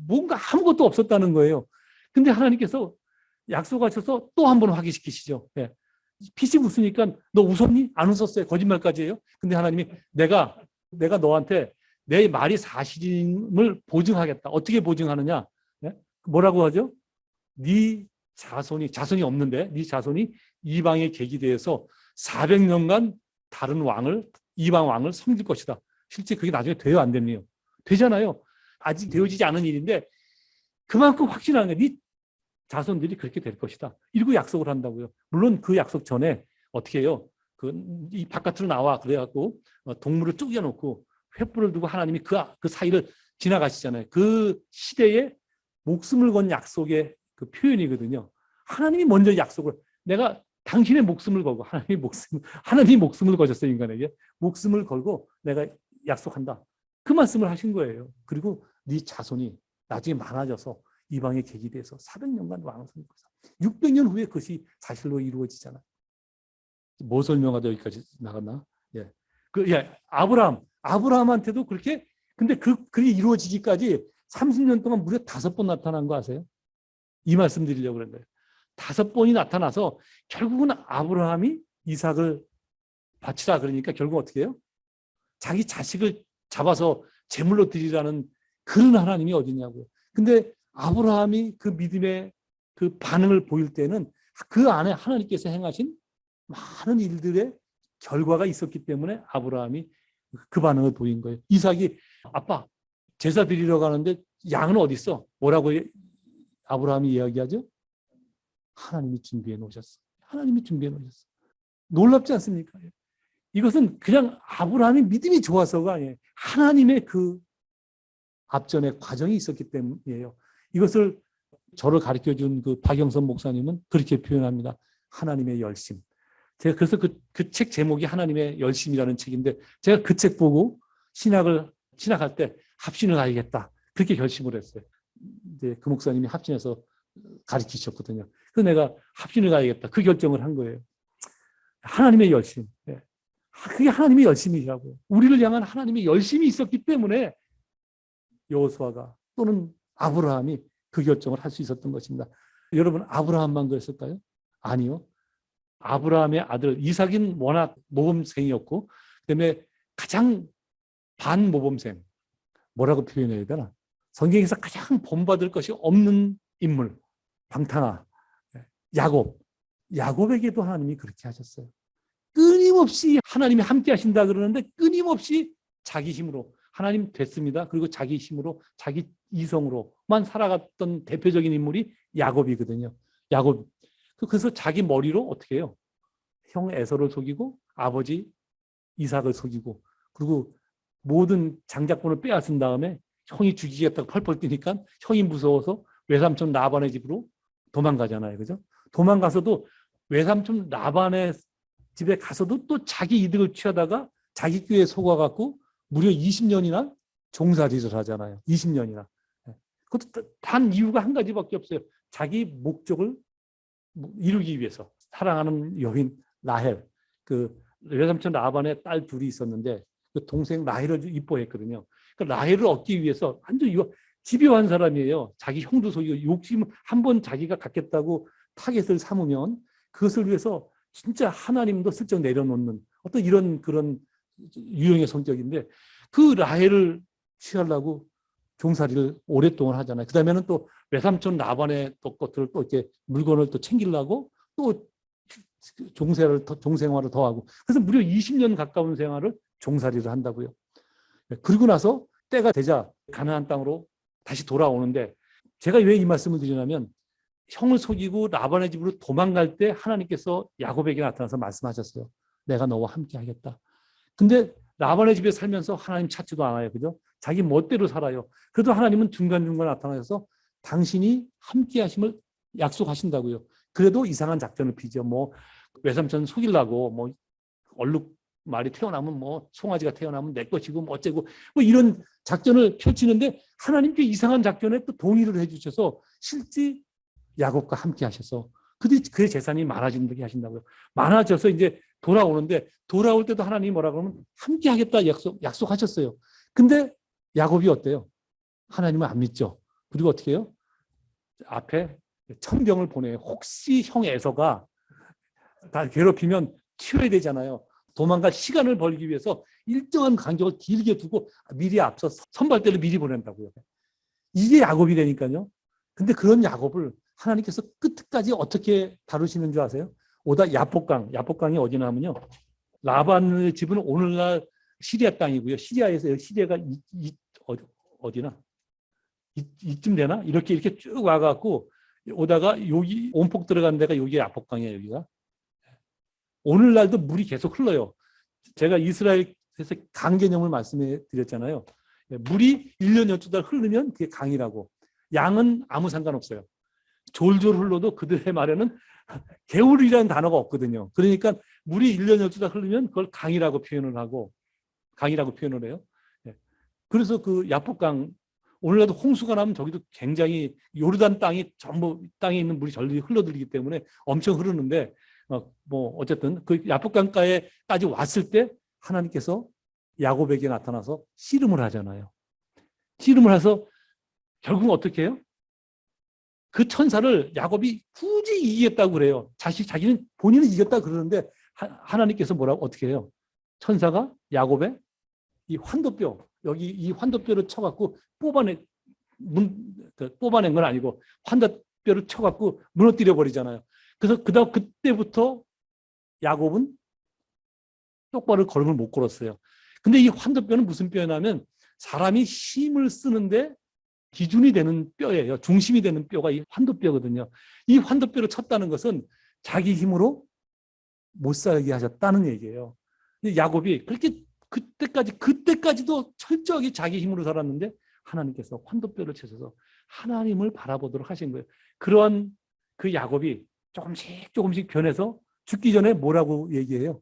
뭔가 아무것도 없었다는 거예요. 근데 하나님께서 약속하셔서 또 한 번 확인시키시죠. 예. 피식 웃으니까 너 웃었니? 안 웃었어요. 거짓말까지 해요. 근데 하나님이 내가 너한테 내 말이 사실임을 보증하겠다. 어떻게 보증하느냐? 예? 뭐라고 하죠? 네 자손이 없는데 네 자손이 이방의 객이 되어서 400년간 다른 왕을 이방 왕을 섬길 것이다. 실제 그게 나중에 돼요, 안 되네요. 되잖아요. 아직 되어지지 않은 일인데 그만큼 확신하는 거예요. 네 자손들이 그렇게 될 것이다. 이러고 약속을 한다고요. 물론 그 약속 전에 어떻게 해요? 이 바깥으로 나와 그래갖고 동물을 쪼개놓고 횃불을 두고 하나님이 그 사이를 지나가시잖아요. 그 시대에 목숨을 건 약속의 그 표현이거든요. 하나님이 먼저 약속을 내가 당신의 목숨을 걸고 하나님이 목숨을 거셨어요. 인간에게 목숨을 걸고 내가 약속한다. 그 말씀을 하신 거예요. 그리고 네 자손이 나중에 많아져서 이방의 객이 돼서 400년간 왕을 섬기고 600년 후에 그것이 사실로 이루어지잖아요. 뭐 설명하다 여기까지 나갔나? 예. 아브라함한테도 그렇게 근데 그게 이루어지기까지 30년 동안 무려 5번 나타난 거 아세요? 이 말씀 드리려고 그런 거예요. 5번이 나타나서 결국은 아브라함이 이삭을 바치라 그러니까 결국 어떻게 해요? 자기 자식을 잡아서 제물로 드리라는 그런 하나님이 어디냐고요. 근데 아브라함이 그 믿음의 그 반응을 보일 때는 그 안에 하나님께서 행하신 많은 일들의 결과가 있었기 때문에 아브라함이 그 반응을 보인 거예요. 이삭이 아빠 제사 드리러 가는데 양은 어디 있어? 뭐라고 아브라함이 이야기하죠? 하나님이 준비해 놓으셨어. 하나님이 준비해 놓으셨어. 놀랍지 않습니까? 이것은 그냥 아브라함이 믿음이 좋아서가 아니에요. 하나님의 그 앞전에 과정이 있었기 때문이에요. 이것을 저를 가르쳐준 그 박영선 목사님은 그렇게 표현합니다. 하나님의 열심. 제가 그래서 그 책 제목이 하나님의 열심이라는 책인데 제가 그 책 보고 신학할 때 합신을 가야겠다. 그렇게 결심을 했어요. 이제 그 목사님이 합신해서 가르치셨거든요. 그래서 내가 합신을 가야겠다. 그 결정을 한 거예요. 하나님의 열심. 그게 하나님의 열심이라고요. 우리를 향한 하나님의 열심이 있었기 때문에 여호수아가 또는 아브라함이 그 결정을 할 수 있었던 것입니다. 여러분 아브라함만 그랬을까요? 아니요. 아브라함의 아들 이삭은 워낙 모범생이었고 그다음에 가장 반모범생 뭐라고 표현해야 되나? 성경에서 가장 본받을 것이 없는 인물 방탕아 야곱에게도 하나님이 그렇게 하셨어요. 끊임없이 하나님이 함께 하신다 그러는데 끊임없이 자기 힘으로 하나님 됐습니다. 그리고 자기 힘으로 자기 이성으로만 살아갔던 대표적인 인물이 야곱이거든요. 야곱. 그래서 자기 머리로 어떻게 해요? 형 에서를 속이고 아버지 이삭을 속이고 그리고 모든 장자권을 빼앗은 다음에 형이 죽이겠다고 펄펄 뛰니까 형이 무서워서 외삼촌 라반의 집으로 도망가잖아요. 그죠? 도망가서도 외삼촌 라반의 집에 가서도 또 자기 이득을 취하다가 자기 꾀에 속아갖고 무려 20년이나 종살이를 하잖아요. 20년이나. 그것도 단 이유가 한 가지밖에 없어요. 자기 목적을 이루기 위해서. 사랑하는 여인 라헬, 그 외삼촌 라반의 딸 둘이 있었는데 그 동생 라헬을 이뻐했거든요. 그러니까 라헬을 얻기 위해서 완전 이거 집요한 사람이에요. 자기 형도 속이고 욕심 한번 자기가 갖겠다고 타겟을 삼으면 그것을 위해서 진짜 하나님도 슬쩍 내려놓는 어떤 이런 그런 유형의 성격인데 그 라헬을 취하려고 종살이를 오랫동안 하잖아요. 그 다음에는 또 외삼촌 라반의 또 것들을 또 이렇게 물건을 또 챙기려고 또 종생활을 더하고 그래서 무려 20년 가까운 생활을 종살이를 한다고요. 그리고 나서 때가 되자 가나안 땅으로 다시 돌아오는데 제가 왜 이 말씀을 드리냐면 형을 속이고 라반의 집으로 도망갈 때 하나님께서 야곱에게 나타나서 말씀하셨어요. 내가 너와 함께 하겠다. 근데 라반의 집에 살면서 하나님 찾지도 않아요. 그죠? 자기 멋대로 살아요. 그래도 하나님은 중간중간 나타나셔서 당신이 함께 하심을 약속하신다고요. 그래도 이상한 작전을 피죠. 뭐 외삼촌 속이려고 뭐 얼룩 말이 태어나면 뭐 송아지가 태어나면 내 것이고 뭐 어쩌고 뭐 이런 작전을 펼치는데 하나님께 이상한 작전에 또 동의를 해주셔서 실제 야곱과 함께 하셔서 그의 재산이 많아지게 하신다고요. 많아져서 이제 돌아오는데 돌아올 때도 하나님이 뭐라 그러면 함께 하겠다 약속하셨어요. 근데 야곱이 어때요? 하나님을 안 믿죠. 그리고 어떻게 해요? 앞에 천병을 보내요. 혹시 형 에서가 다 괴롭히면 튀어야 되잖아요. 도망갈 시간을 벌기 위해서 일정한 간격을 길게 두고 미리 앞서 선발대를 미리 보낸다고요. 이게 야곱이 되니까요. 근데 그런 야곱을 하나님께서 끝까지 어떻게 다루시는 줄 아세요? 오다 야복강이 어디나 하면요. 라반의 집은 오늘날 시리아 땅이고요. 시리아에서 시리아가 어디나 이쯤 되나? 이렇게 쭉 와갖고 오다가 여기 온폭 들어간 데가 여기 야복강이에요. 여기가. 오늘날도 물이 계속 흘러요. 제가 이스라엘에서 강 개념을 말씀해 드렸잖아요. 물이 1년 12달 흐르면 그게 강이라고. 양은 아무 상관없어요. 졸졸 흘러도 그들의 말에는 개울이라는 단어가 없거든요. 그러니까 물이 1년 12달 흐르면 그걸 강이라고 표현을 해요. 그래서 그 야복강 오늘날도 홍수가 나면 저기도 굉장히 요르단 땅이 전부 땅에 있는 물이 절리 흘러들기 때문에 엄청 흐르는데 뭐 어쨌든 그 야복강가에까지 왔을 때 하나님께서 야곱에게 나타나서 씨름을 하잖아요. 씨름을 해서 결국은 어떻게 해요? 그 천사를 야곱이 굳이 이기겠다고 그래요. 자기는 본인은 이겼다 그러는데 하나님께서 뭐라고 어떻게 해요? 천사가 야곱의 이 환도뼈 여기 이 환도뼈를 쳐갖고 뽑아낸 건 아니고 환도뼈를 쳐갖고 무너뜨려 버리잖아요. 그래서 그때부터 야곱은 똑바로 걸음을 못 걸었어요. 근데 이 환도뼈는 무슨 뼈냐면 사람이 힘을 쓰는데 기준이 되는 뼈예요. 중심이 되는 뼈가 이 환도뼈거든요. 이 환도뼈를 쳤다는 것은 자기 힘으로 못 살게 하셨다는 얘기예요. 야곱이 그렇게 그때까지도 철저하게 자기 힘으로 살았는데 하나님께서 환도뼈를 쳐서 하나님을 바라보도록 하신 거예요. 그러한 그 야곱이 조금씩 변해서 죽기 전에 뭐라고 얘기해요?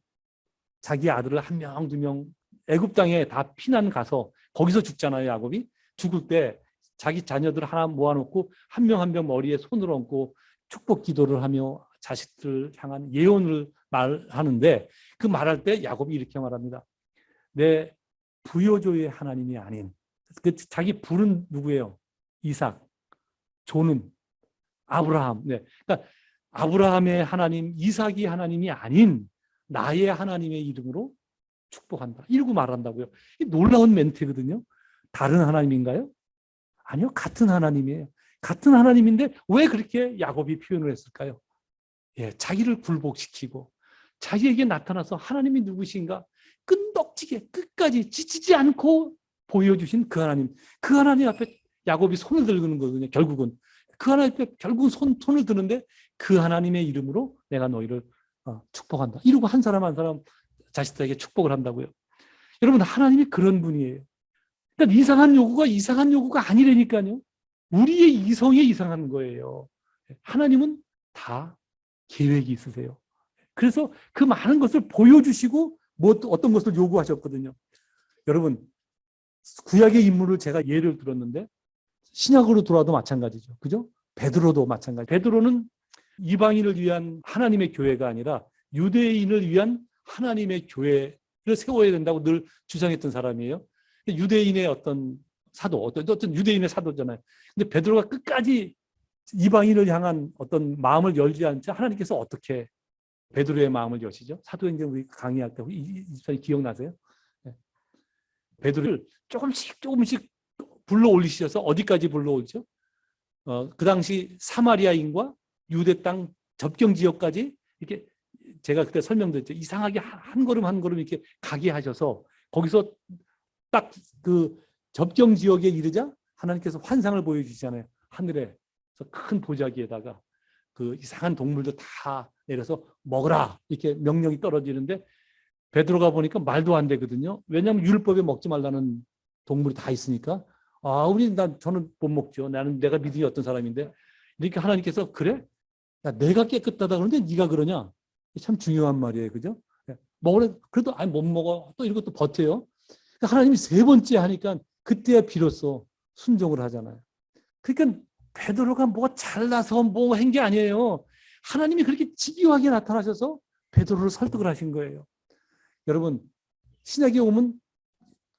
자기 아들을 1명, 2명 애굽 땅에 다 피난 가서 거기서 죽잖아요. 야곱이 죽을 때 자기 자녀들 하나 모아놓고 한 명 한 명 머리에 손을 얹고 축복 기도를 하며 자식들을 향한 예언을 말하는데 그 말할 때 야곱이 이렇게 말합니다. 내 부여조의 하나님이 아닌 그 자기 부는 누구예요? 이삭, 조는 아브라함. 네. 그러니까 아브라함의 하나님, 이삭이 하나님이 아닌 나의 하나님의 이름으로 축복한다. 이러고 말한다고요. 이 놀라운 멘트거든요. 다른 하나님인가요? 아니요. 같은 하나님이에요. 같은 하나님인데 왜 그렇게 야곱이 표현을 했을까요? 예, 자기를 굴복시키고 자기에게 나타나서 하나님이 누구신가 끈덕지게 끝까지 지치지 않고 보여주신 그 하나님 앞에 야곱이 손을 들는 거거든요. 결국은 그 하나님 앞에 결국은 손을 드는데 그 하나님의 이름으로 내가 너희를 축복한다. 이러고 한 사람 한 사람 자식들에게 축복을 한다고요. 여러분 하나님이 그런 분이에요. 그러니까 이상한 요구가 아니라니까요. 우리의 이성이 이상한 거예요. 하나님은 다 계획이 있으세요. 그래서 그 많은 것을 보여주시고 어떤 것을 요구하셨거든요. 여러분 구약의 인물을 제가 예를 들었는데 신약으로 돌아도 마찬가지죠. 그죠? 베드로도 마찬가지. 베드로는 이방인을 위한 하나님의 교회가 아니라 유대인을 위한 하나님의 교회를 세워야 된다고 늘 주장했던 사람이에요. 유대인의 어떤 사도, 어떤 유대인의 사도잖아요. 근데 베드로가 끝까지 이방인을 향한 어떤 마음을 열지 않자 하나님께서 어떻게 베드로의 마음을 여시죠? 사도행전 우리 강의할 때 이 기억나세요? 네. 베드로를 조금씩 불러 올리셔서 어디까지 불러 올죠? 그 당시 사마리아인과 유대 땅 접경 지역까지 이렇게 제가 그때 설명드렸죠. 이상하게 한 걸음 한 걸음 이렇게 가게 하셔서 거기서 딱 그 접경 지역에 이르자 하나님께서 환상을 보여주시잖아요. 하늘에 큰 보자기에다가 그 이상한 동물도 다 내려서 먹으라 이렇게 명령이 떨어지는데 베드로가 보니까 말도 안 되거든요. 왜냐하면 율법에 먹지 말라는 동물이 다 있으니까 저는 못 먹죠. 내가 믿음이 어떤 사람인데 이렇게 하나님께서 그래? 야, 내가 깨끗하다 그러는데 네가 그러냐? 참 중요한 말이에요, 그죠? 먹으래 그래도 못 먹어 또 이것도 버텨요. 하나님이 세 번째 하니까 그때야 비로소 순종을 하잖아요. 그러니까 베드로가 뭐가 잘나서 뭐 한 게 아니에요. 하나님이 그렇게 집요하게 나타나셔서 베드로를 설득을 하신 거예요. 여러분 신약에 오면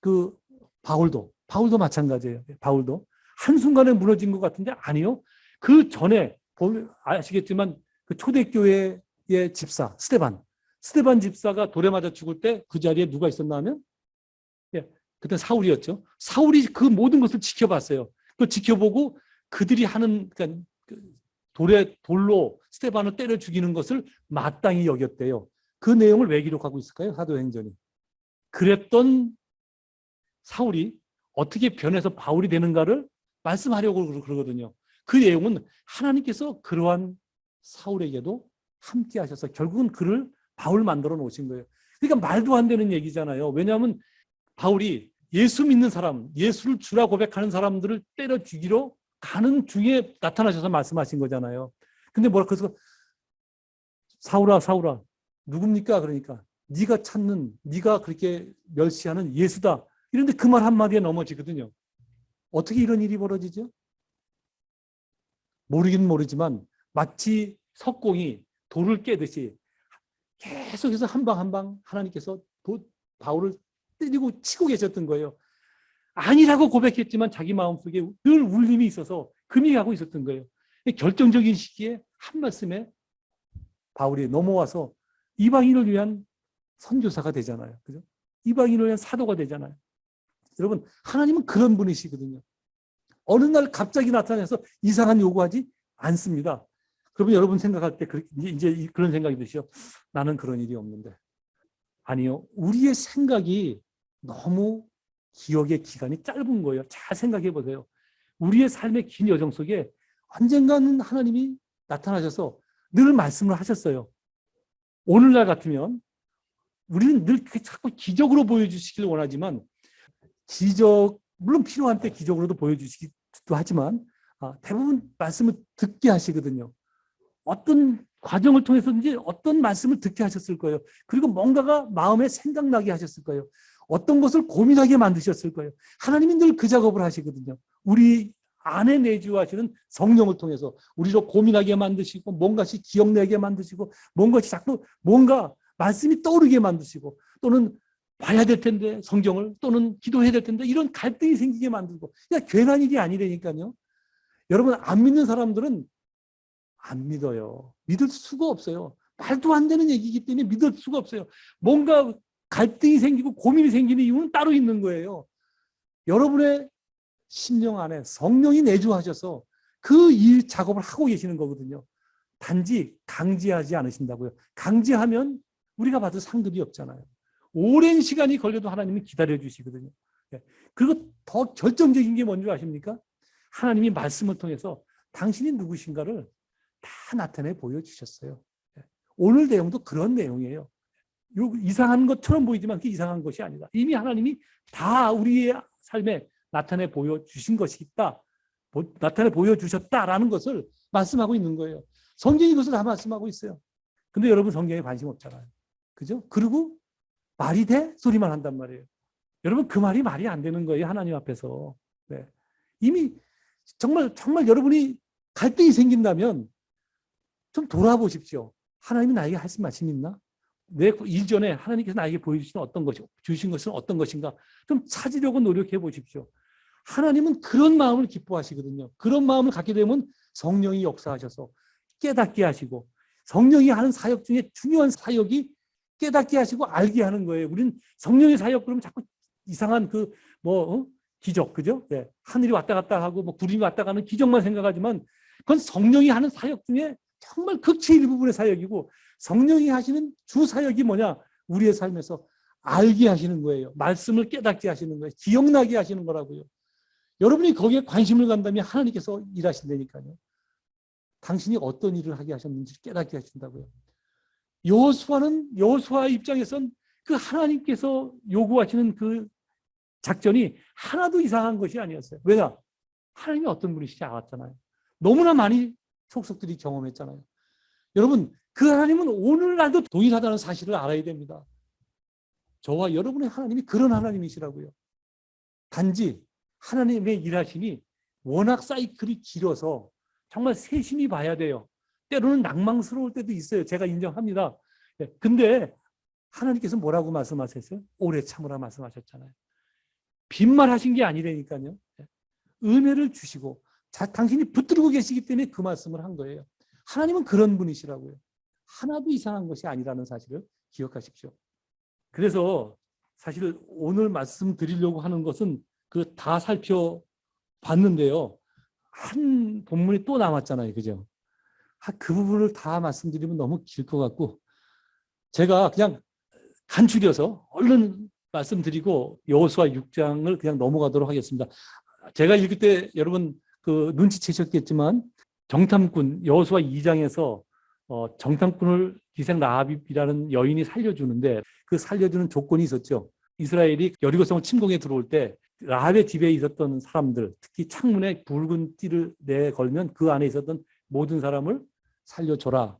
그 바울도 마찬가지예요. 바울도 한순간에 무너진 것 같은데 아니요. 그 전에 아시겠지만 그 초대교회의 집사 스데반 집사가 돌에 맞아 죽을 때 그 자리에 누가 있었나 하면 그때 사울이었죠. 사울이 그 모든 것을 지켜봤어요. 그걸 지켜보고 그들이 하는 그러니까 돌로 스데반을 때려 죽이는 것을 마땅히 여겼대요. 그 내용을 왜 기록하고 있을까요? 사도행전이. 그랬던 사울이 어떻게 변해서 바울이 되는가를 말씀하려고 그러거든요. 그 내용은 하나님께서 그러한 사울에게도 함께 하셔서 결국은 그를 바울 만들어 놓으신 거예요. 그러니까 말도 안 되는 얘기잖아요. 왜냐하면 바울이 예수 믿는 사람, 예수를 주라 고백하는 사람들을 때려 죽이러 가는 중에 나타나셔서 말씀하신 거잖아요. 근데 그래서 사울아 누굽니까? 그러니까 네가 찾는, 네가 그렇게 멸시하는 예수다. 이런데 그 말 한마디에 넘어지거든요. 어떻게 이런 일이 벌어지죠? 모르긴 모르지만 마치 석공이 돌을 깨듯이 계속해서 한 방 한 방 하나님께서 바울을 때리고 치고 계셨던 거예요. 아니라고 고백했지만 자기 마음속에 늘 울림이 있어서 금이 가고 있었던 거예요. 결정적인 시기에 한 말씀에 바울이 넘어와서 이방인을 위한 선교사가 되잖아요. 그죠? 이방인을 위한 사도가 되잖아요. 여러분, 하나님은 그런 분이시거든요. 어느 날 갑자기 나타나서 이상한 요구하지 않습니다. 그러면 여러분 생각할 때 이제 그런 생각이 드시죠. 나는 그런 일이 없는데. 아니요. 우리의 생각이 너무 기억의 기간이 짧은 거예요. 잘 생각해 보세요. 우리의 삶의 긴 여정 속에 언젠가는 하나님이 나타나셔서 늘 말씀을 하셨어요. 오늘날 같으면 우리는 늘 자꾸 기적으로 보여주시길 원하지만 물론 필요한 때 기적으로도 보여주시기도 하지만 대부분 말씀을 듣게 하시거든요. 어떤 과정을 통해서든지 어떤 말씀을 듣게 하셨을 거예요. 그리고 뭔가가 마음에 생각나게 하셨을 거예요. 어떤 것을 고민하게 만드셨을 거예요. 하나님이 늘 그 작업을 하시거든요. 우리 안에 내주하시는 성령을 통해서 우리로 고민하게 만드시고 뭔가씩 기억나게 만드시고 뭔가 말씀이 떠오르게 만드시고 또는 봐야 될 텐데 성경을 또는 기도해야 될 텐데 이런 갈등이 생기게 만들고 그러니까 괜한 일이 아니라니까요. 여러분 안 믿는 사람들은 안 믿어요. 믿을 수가 없어요. 말도 안 되는 얘기이기 때문에 믿을 수가 없어요. 뭔가 갈등이 생기고 고민이 생기는 이유는 따로 있는 거예요. 여러분의 심령 안에 성령이 내주하셔서 그 일 작업을 하고 계시는 거거든요. 단지 강제하지 않으신다고요. 강제하면 우리가 받을 상급이 없잖아요. 오랜 시간이 걸려도 하나님은 기다려주시거든요. 그리고 더 결정적인 게 뭔지 아십니까? 하나님이 말씀을 통해서 당신이 누구신가를 다 나타내 보여주셨어요. 오늘 내용도 그런 내용이에요. 이상한 것처럼 보이지만 그게 이상한 것이 아니다. 이미 하나님이 다 우리의 삶에 나타내 보여주신 것이 있다. 나타내 보여주셨다라는 것을 말씀하고 있는 거예요. 성경이 이것을 다 말씀하고 있어요. 근데 여러분 성경에 관심 없잖아요. 그죠? 그리고 말이 돼? 소리만 한단 말이에요. 여러분 그 말이 안 되는 거예요. 하나님 앞에서. 네. 이미 정말 여러분이 갈등이 생긴다면 좀 돌아보십시오. 하나님이 나에게 하신 말씀 있나? 내 이전에 하나님께서 나에게 보여주신 어떤 것이 주신 것은 어떤 것인가 좀 찾으려고 노력해 보십시오. 하나님은 그런 마음을 기뻐하시거든요. 그런 마음을 갖게 되면 성령이 역사하셔서 깨닫게 하시고 성령이 하는 사역 중에 중요한 사역이 깨닫게 하시고 알게 하는 거예요. 우리는 성령의 사역 그러면 자꾸 이상한 기적, 그죠? 네. 하늘이 왔다 갔다 하고 구름이 왔다 가는 기적만 생각하지만 그건 성령이 하는 사역 중에 정말 극치 일부분의 사역이고 성령이 하시는 주 사역이 뭐냐? 우리의 삶에서 알게 하시는 거예요. 말씀을 깨닫게 하시는 거예요. 기억나게 하시는 거라고요. 여러분이 거기에 관심을 간다면 하나님께서 일하신다니까요. 당신이 어떤 일을 하게 하셨는지 깨닫게 하신다고요. 여호수아의 입장에선 그 하나님께서 요구하시는 그 작전이 하나도 이상한 것이 아니었어요. 왜냐? 하나님이 어떤 분이신지 알았잖아요. 너무나 많이 속속들이 경험했잖아요. 여러분, 그 하나님은 오늘날도 동일하다는 사실을 알아야 됩니다. 저와 여러분의 하나님이 그런 하나님이시라고요. 단지 하나님의 일하심이 워낙 사이클이 길어서 정말 세심히 봐야 돼요. 때로는 낭망스러울 때도 있어요. 제가 인정합니다. 근데 하나님께서 뭐라고 말씀하셨어요? 오래 참으라 말씀하셨잖아요. 빈말하신 게 아니라니까요. 은혜를 주시고 당신이 붙들고 계시기 때문에 그 말씀을 한 거예요. 하나님은 그런 분이시라고요. 하나도 이상한 것이 아니라는 사실을 기억하십시오. 그래서 사실 오늘 말씀드리려고 하는 것은 그 다 살펴봤는데요. 한 본문이 또 남았잖아요. 그죠? 그 부분을 다 말씀드리면 너무 길 것 같고 제가 그냥 간추려서 얼른 말씀드리고 여호수아 6장을 그냥 넘어가도록 하겠습니다. 제가 읽을 때 여러분 그 눈치채셨겠지만 정탐꾼 여호수아 2장에서 정탐꾼을 기생 라합이라는 여인이 살려주는데 그 살려주는 조건이 있었죠. 이스라엘이 여리고성을 침공해 들어올 때 라합의 집에 있었던 사람들, 특히 창문에 붉은 띠를 내걸면 그 안에 있었던 모든 사람을 살려줘라.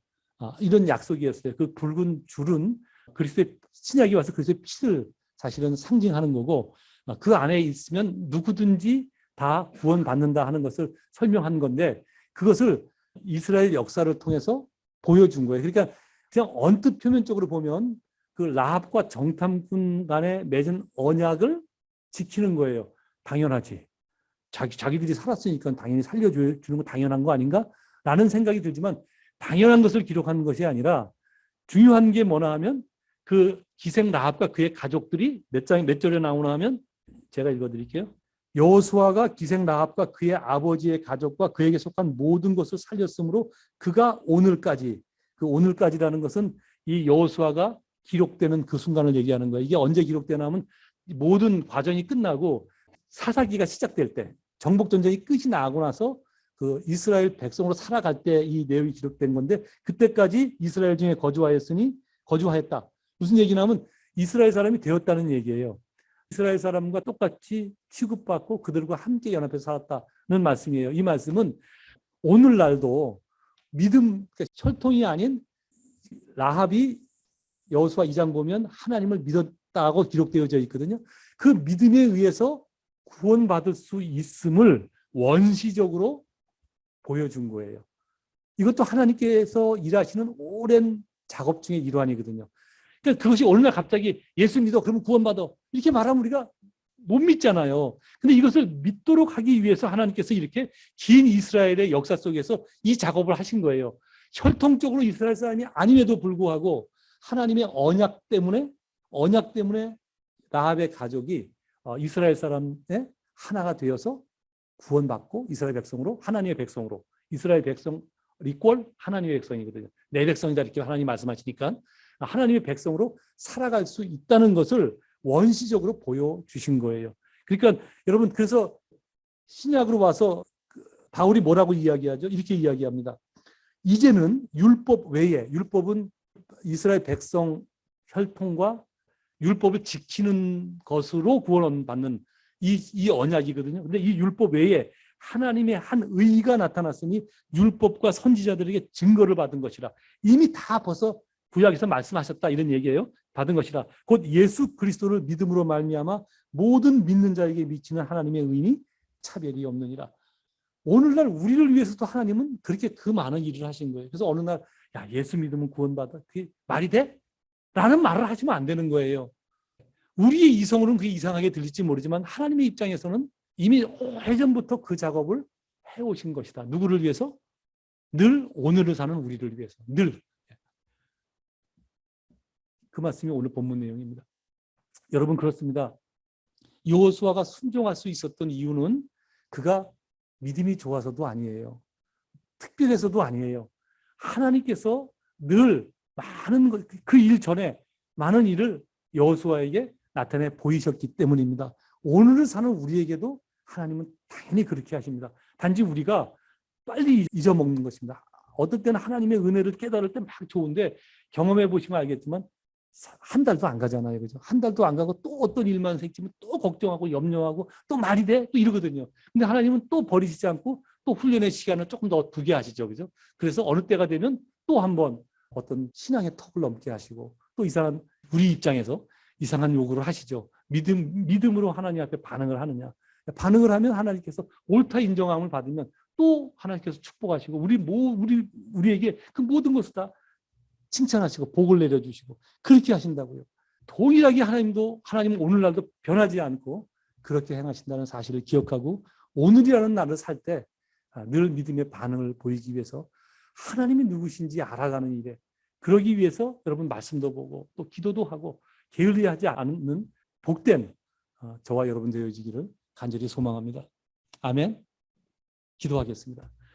이런 약속이었어요. 그 붉은 줄은 그리스도의 신약이 와서 그리스도의 피를 사실은 상징하는 거고 그 안에 있으면 누구든지 다 구원받는다 하는 것을 설명한 건데 그것을 이스라엘 역사를 통해서 보여준 거예요. 그러니까 그냥 언뜻 표면적으로 보면 그 라합과 정탐꾼 간에 맺은 언약을 지키는 거예요. 당연하지. 자기들이 살았으니까 당연히 살려주는 거 당연한 거 아닌가? 라는 생각이 들지만 당연한 것을 기록하는 것이 아니라 중요한 게 뭐나 하면 그 기생 라합과 그의 가족들이 몇 절에 나오나 하면 제가 읽어드릴게요. 여호수아가 기생 라합과 그의 아버지의 가족과 그에게 속한 모든 것을 살렸으므로 그가 오늘까지 그 오늘까지라는 것은 이 여호수아가 기록되는 그 순간을 얘기하는 거예요. 이게 언제 기록되나 하면 모든 과정이 끝나고 사사기가 시작될 때 정복전쟁이 끝이 나고 나서 그 이스라엘 백성으로 살아갈 때 이 내용이 기록된 건데 그때까지 이스라엘 중에 거주하였다. 무슨 얘기냐면 이스라엘 사람이 되었다는 얘기예요. 이스라엘 사람과 똑같이 취급받고 그들과 함께 연합해서 살았다는 말씀이에요. 이 말씀은 오늘날도 믿음, 그러니까 혈통이 아닌 라합이 여호수아 2장 보면 하나님을 믿었다고 기록되어져 있거든요. 그 믿음에 의해서 구원받을 수 있음을 원시적으로 보여준 거예요. 이것도 하나님께서 일하시는 오랜 작업 중의 일환이거든요. 그러니까 그것이 어느 날 갑자기 예수 믿어 그러면 구원받아 이렇게 말하면 우리가 못 믿잖아요. 근데 이것을 믿도록 하기 위해서 하나님께서 이렇게 긴 이스라엘의 역사 속에서 이 작업을 하신 거예요. 혈통적으로 이스라엘 사람이 아님에도 불구하고 하나님의 언약 때문에 라합의 가족이 이스라엘 사람의 하나가 되어서 구원받고 이스라엘 백성으로 하나님의 백성으로 이스라엘 백성 리꼴 하나님의 백성이거든요. 내 백성이다 이렇게 하나님이 말씀하시니까 하나님의 백성으로 살아갈 수 있다는 것을 원시적으로 보여주신 거예요. 그러니까 여러분 그래서 신약으로 와서 바울이 뭐라고 이야기하죠? 이렇게 이야기합니다. 이제는 율법 외에 율법은 이스라엘 백성 혈통과 율법을 지키는 것으로 구원받는 이 언약이거든요. 근데 이 율법 외에 하나님의 한 의가 나타났으니 율법과 선지자들에게 증거를 받은 것이라. 이미 다 벌써 구약에서 말씀하셨다 이런 얘기예요. 받은 것이라. 곧 예수 그리스도를 믿음으로 말미암아 모든 믿는 자에게 미치는 하나님의 의니 차별이 없느니라. 오늘날 우리를 위해서도 하나님은 그렇게 그 많은 일을 하신 거예요. 그래서 어느 날 야 예수 믿으면 구원받아. 그게 말이 돼? 라는 말을 하시면 안 되는 거예요. 우리의 이성으로는 그게 이상하게 들릴지 모르지만 하나님의 입장에서는 이미 오래전부터 그 작업을 해오신 것이다. 누구를 위해서? 늘 오늘을 사는 우리를 위해서. 늘. 그 말씀이 오늘 본문 내용입니다. 여러분 그렇습니다. 여호수아가 순종할 수 있었던 이유는 그가 믿음이 좋아서도 아니에요. 특별해서도 아니에요. 하나님께서 늘 많은 그 일 전에 많은 일을 여호수아에게 나타내 보이셨기 때문입니다. 오늘을 사는 우리에게도 하나님은 당연히 그렇게 하십니다. 단지 우리가 빨리 잊어먹는 것입니다. 어떨 때는 하나님의 은혜를 깨달을 때 막 좋은데 경험해 보시면 알겠지만 한 달도 안 가잖아요. 그죠? 한 달도 안 가고 또 어떤 일만 생기면 또 걱정하고 염려하고 또 말이 돼? 또 이러거든요. 근데 하나님은 또 버리시지 않고 또 훈련의 시간을 조금 더 두게 하시죠. 그죠? 그래서 어느 때가 되면 또 한번 어떤 신앙의 턱을 넘게 하시고 또 이상한 우리 입장에서 이상한 요구를 하시죠. 믿음으로 하나님 앞에 반응을 하느냐. 반응을 하면 하나님께서 옳다 인정함을 받으면 또 하나님께서 축복하시고 우리에게 그 모든 것을 다 칭찬하시고 복을 내려주시고 그렇게 하신다고요. 동일하게 하나님은 오늘날도 변하지 않고 그렇게 행하신다는 사실을 기억하고 오늘이라는 날을 살 때 늘 믿음의 반응을 보이기 위해서 하나님이 누구신지 알아가는 일에 그러기 위해서 여러분 말씀도 보고 또 기도도 하고 게을리하지 않는 복된 저와 여러분 되어지기를 간절히 소망합니다. 아멘. 기도하겠습니다.